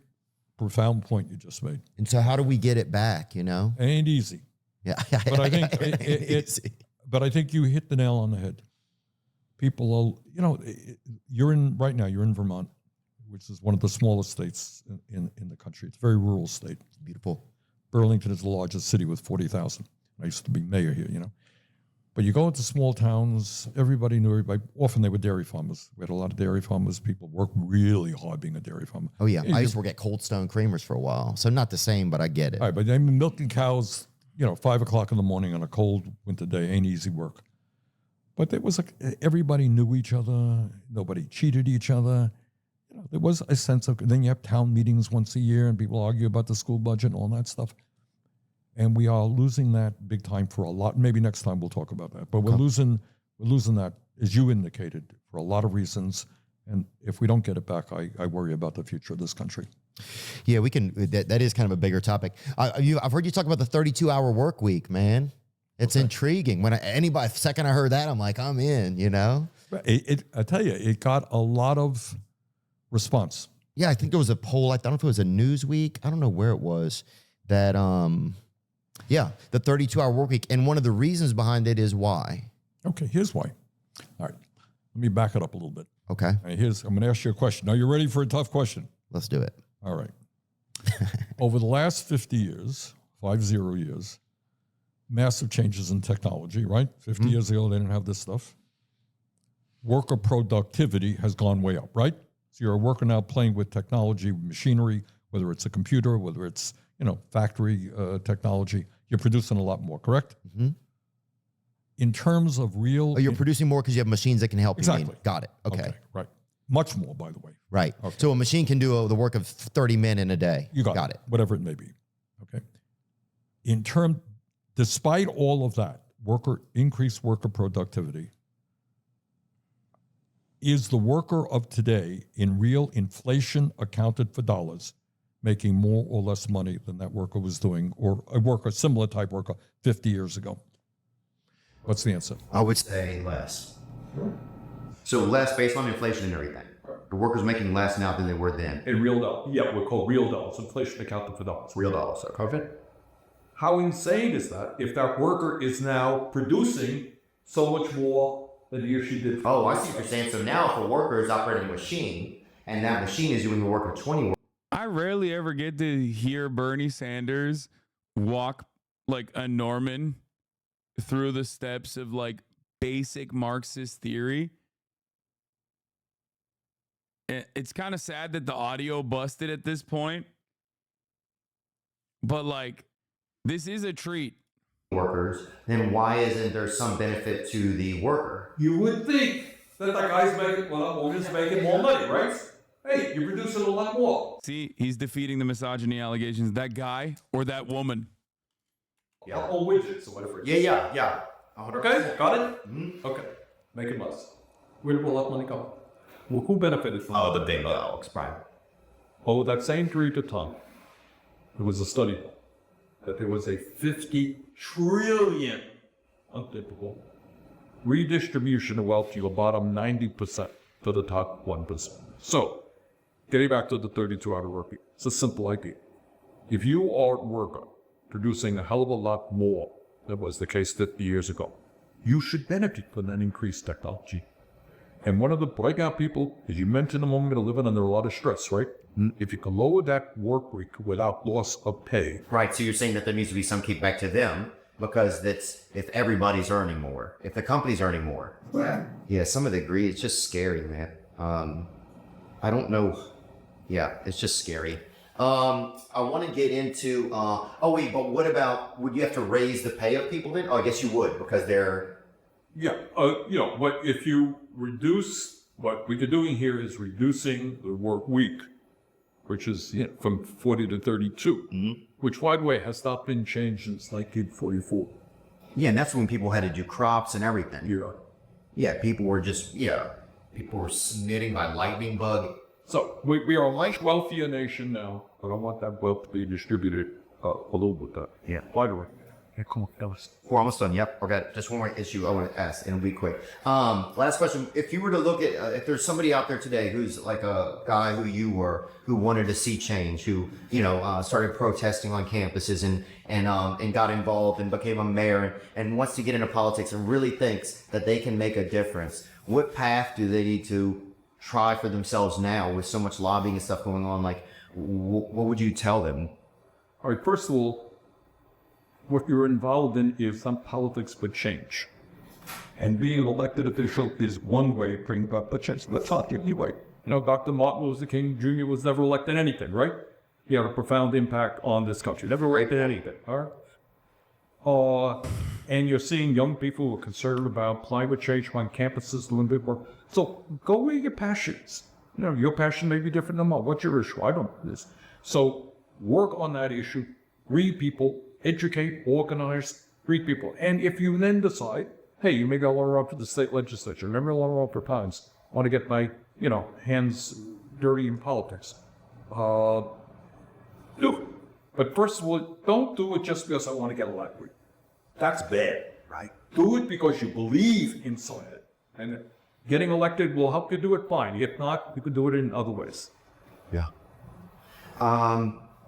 profound point you just made. And so how do we get it back, you know? It ain't easy. Yeah. But I think but I think you hit the nail on the head. People are, you know, you're in Vermont, which is one of the smallest states in the country. It's a very rural state. Beautiful. Burlington is the largest city with 40,000. I used to be mayor here, you know. But you go into small towns, everybody knew everybody. Often they were dairy farmers. We had a lot of dairy farmers. People work really hard being a dairy farmer. Oh, yeah. I used to work at Cold Stone Creamers for a while. So not the same, but I get it. All right, but they've been milking cows, you know, 5 o'clock in the morning on a cold winter day ain't easy work. But there was like everybody knew each other. Nobody cheated each other. You know, there was a sense of, then you have town meetings once a year and people argue about the school budget and all that stuff. And we are losing that big time for a lot. Maybe next time we'll talk about that. But we're losing that, as you indicated, for a lot of reasons. And if we don't get it back, I worry about the future of this country. Yeah, we can. That is kind of a bigger topic. I've heard you talk about the 32-hour work week, man. It's intriguing. Second I heard that, I'm like, I'm in, you know? I tell you, it got a lot of response. Yeah, I think there was a poll. I don't know if it was a Newsweek. I don't know where it was. That, the 32-hour work week. And one of the reasons behind it is why. Okay, here's why. All right, let me back it up a little bit. Okay. All right, I'm going to ask you a question. Are you ready for a tough question? Let's do it. All right. Over the last 50 years, massive changes in technology, right? 50 years ago, they didn't have this stuff. Worker productivity has gone way up, right? So you're a worker now playing with technology, machinery, whether it's a computer, whether it's, factory technology, you're producing a lot more, correct? Mm-hmm. In terms of real... Oh, you're producing more because you have machines that can help you. Exactly. Got it. Okay. Right. Much more, by the way. Right. Okay. So a machine can do the work of 30 men in a day. You got it. Whatever it may be. Okay. Despite all of that, increased worker productivity, is the worker of today in real inflation accounted for dollars making more or less money than that worker was doing, or a similar type worker 50 years ago? What's the answer? I would say less. So less based on inflation and everything. The workers making less now than they were then. In real dollars. Yeah, we're called real dollars. Inflation accounted for dollars. Real dollars. Okay. How insane is that if that worker is now producing so much more than he or she did? Oh, I see what you're saying. So now if a worker is operating a machine and that machine is doing the work of 20 workers. I rarely ever get to hear Bernie Sanders walk like a Norman through the steps of like basic Marxist theory. It's kind of sad that the audio busted at this point, but like, this is a treat. Workers, then why isn't there some benefit to the worker? You would think that guy's making, woman's making more money, right? Hey, you're producing a lot more. See, he's defeating the misogyny allegations. That guy or that woman. Yeah. Or widgets or whatever. It is. Yeah. Okay, got it? Mm-hmm. Okay, make it less. Where will that money go? Well, who benefited from Oh, the big dogs, right. Oh, that same period of time, there was a study that there was a 50 trillion, untypical, redistribution of wealth to your bottom 90% to the top 1%. So, getting back to the 32-hour work week, it's a simple idea. If you are a worker producing a hell of a lot more than was the case 50 years ago, you should benefit from that increased technology. And one of the breakout people, as you mentioned a moment ago, living under a lot of stress, right? If you can lower that work week without loss of pay. Right, so you're saying that there needs to be some kickback to them because that's if everybody's earning more, if the company's earning more. Yeah, some of the greed, it's just scary, man. I don't know. Yeah, it's just scary. I want to get into, but what about, would you have to raise the pay of people then? Oh, I guess you would because they're... Yeah, but if you reduce, what you're doing here is reducing the work week, which is from 40 to 32, which, by the way, has not been changed since 1944. Yeah, and that's when people had to do crops and everything. Yeah. Yeah, people were smitten by lightning bug. So we are a much wealthier nation now, but I want that wealth to be distributed a little bit. Yeah. By the way. Yeah, cool. We're almost done. Yep. Okay. Just one more issue I want to ask, and it'll be quick. Last question. If you were to look at, if there's somebody out there today who's like a guy who you were, who wanted to see change, who, started protesting on campuses and got involved and became a mayor and wants to get into politics and really thinks that they can make a difference, what path do they need to try for themselves now with so much lobbying and stuff going on? Like, what would you tell them? All right, first of all, what you're involved in is some politics for change. And being an elected official is one way of bringing about the change. That's not the only way. Dr. Martin Luther King Jr. was never elected anything, right? He had a profound impact on this country. Never elected anything, all right? And you're seeing young people who are concerned about climate change on campuses doing big work. So go where your passion is. Your passion may be different than mine. What's your issue? I don't know this. So work on that issue. Read people. Educate, organize, read people. And if you then decide, hey, maybe I want to run for the state legislature, maybe I want to run for Pines, I want to get my, hands dirty in politics. Do it. But first of all, don't do it just because I want to get elected. That's bad, right? Do it because you believe inside it. And getting elected will help you do it fine. If not, you can do it in other ways. Yeah.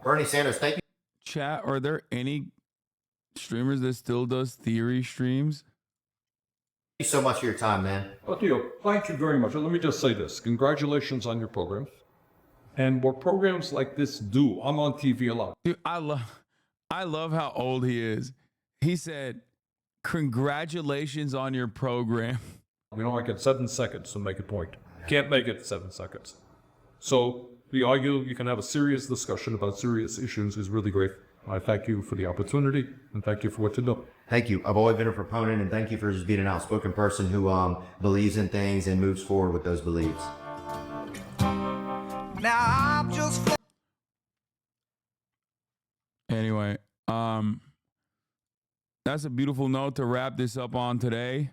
Bernie Sanders, thank you. Chat, are there any streamers that still does theory streams? Thank you so much for your time, man. Well, Theo, thank you very much. And let me just say this. Congratulations on your program. And what programs like this do, I'm on TV a lot. Dude, I love how old he is. He said, congratulations on your program. I get 7 seconds to make a point. Can't make it 7 seconds. So we argue, you can have a serious discussion about serious issues is really great. I thank you for the opportunity and thank you for what you do. Thank you. I've always been a proponent, and thank you for just being an outspoken person who believes in things and moves forward with those beliefs. Now I'm just Anyway, that's a beautiful note to wrap this up on today.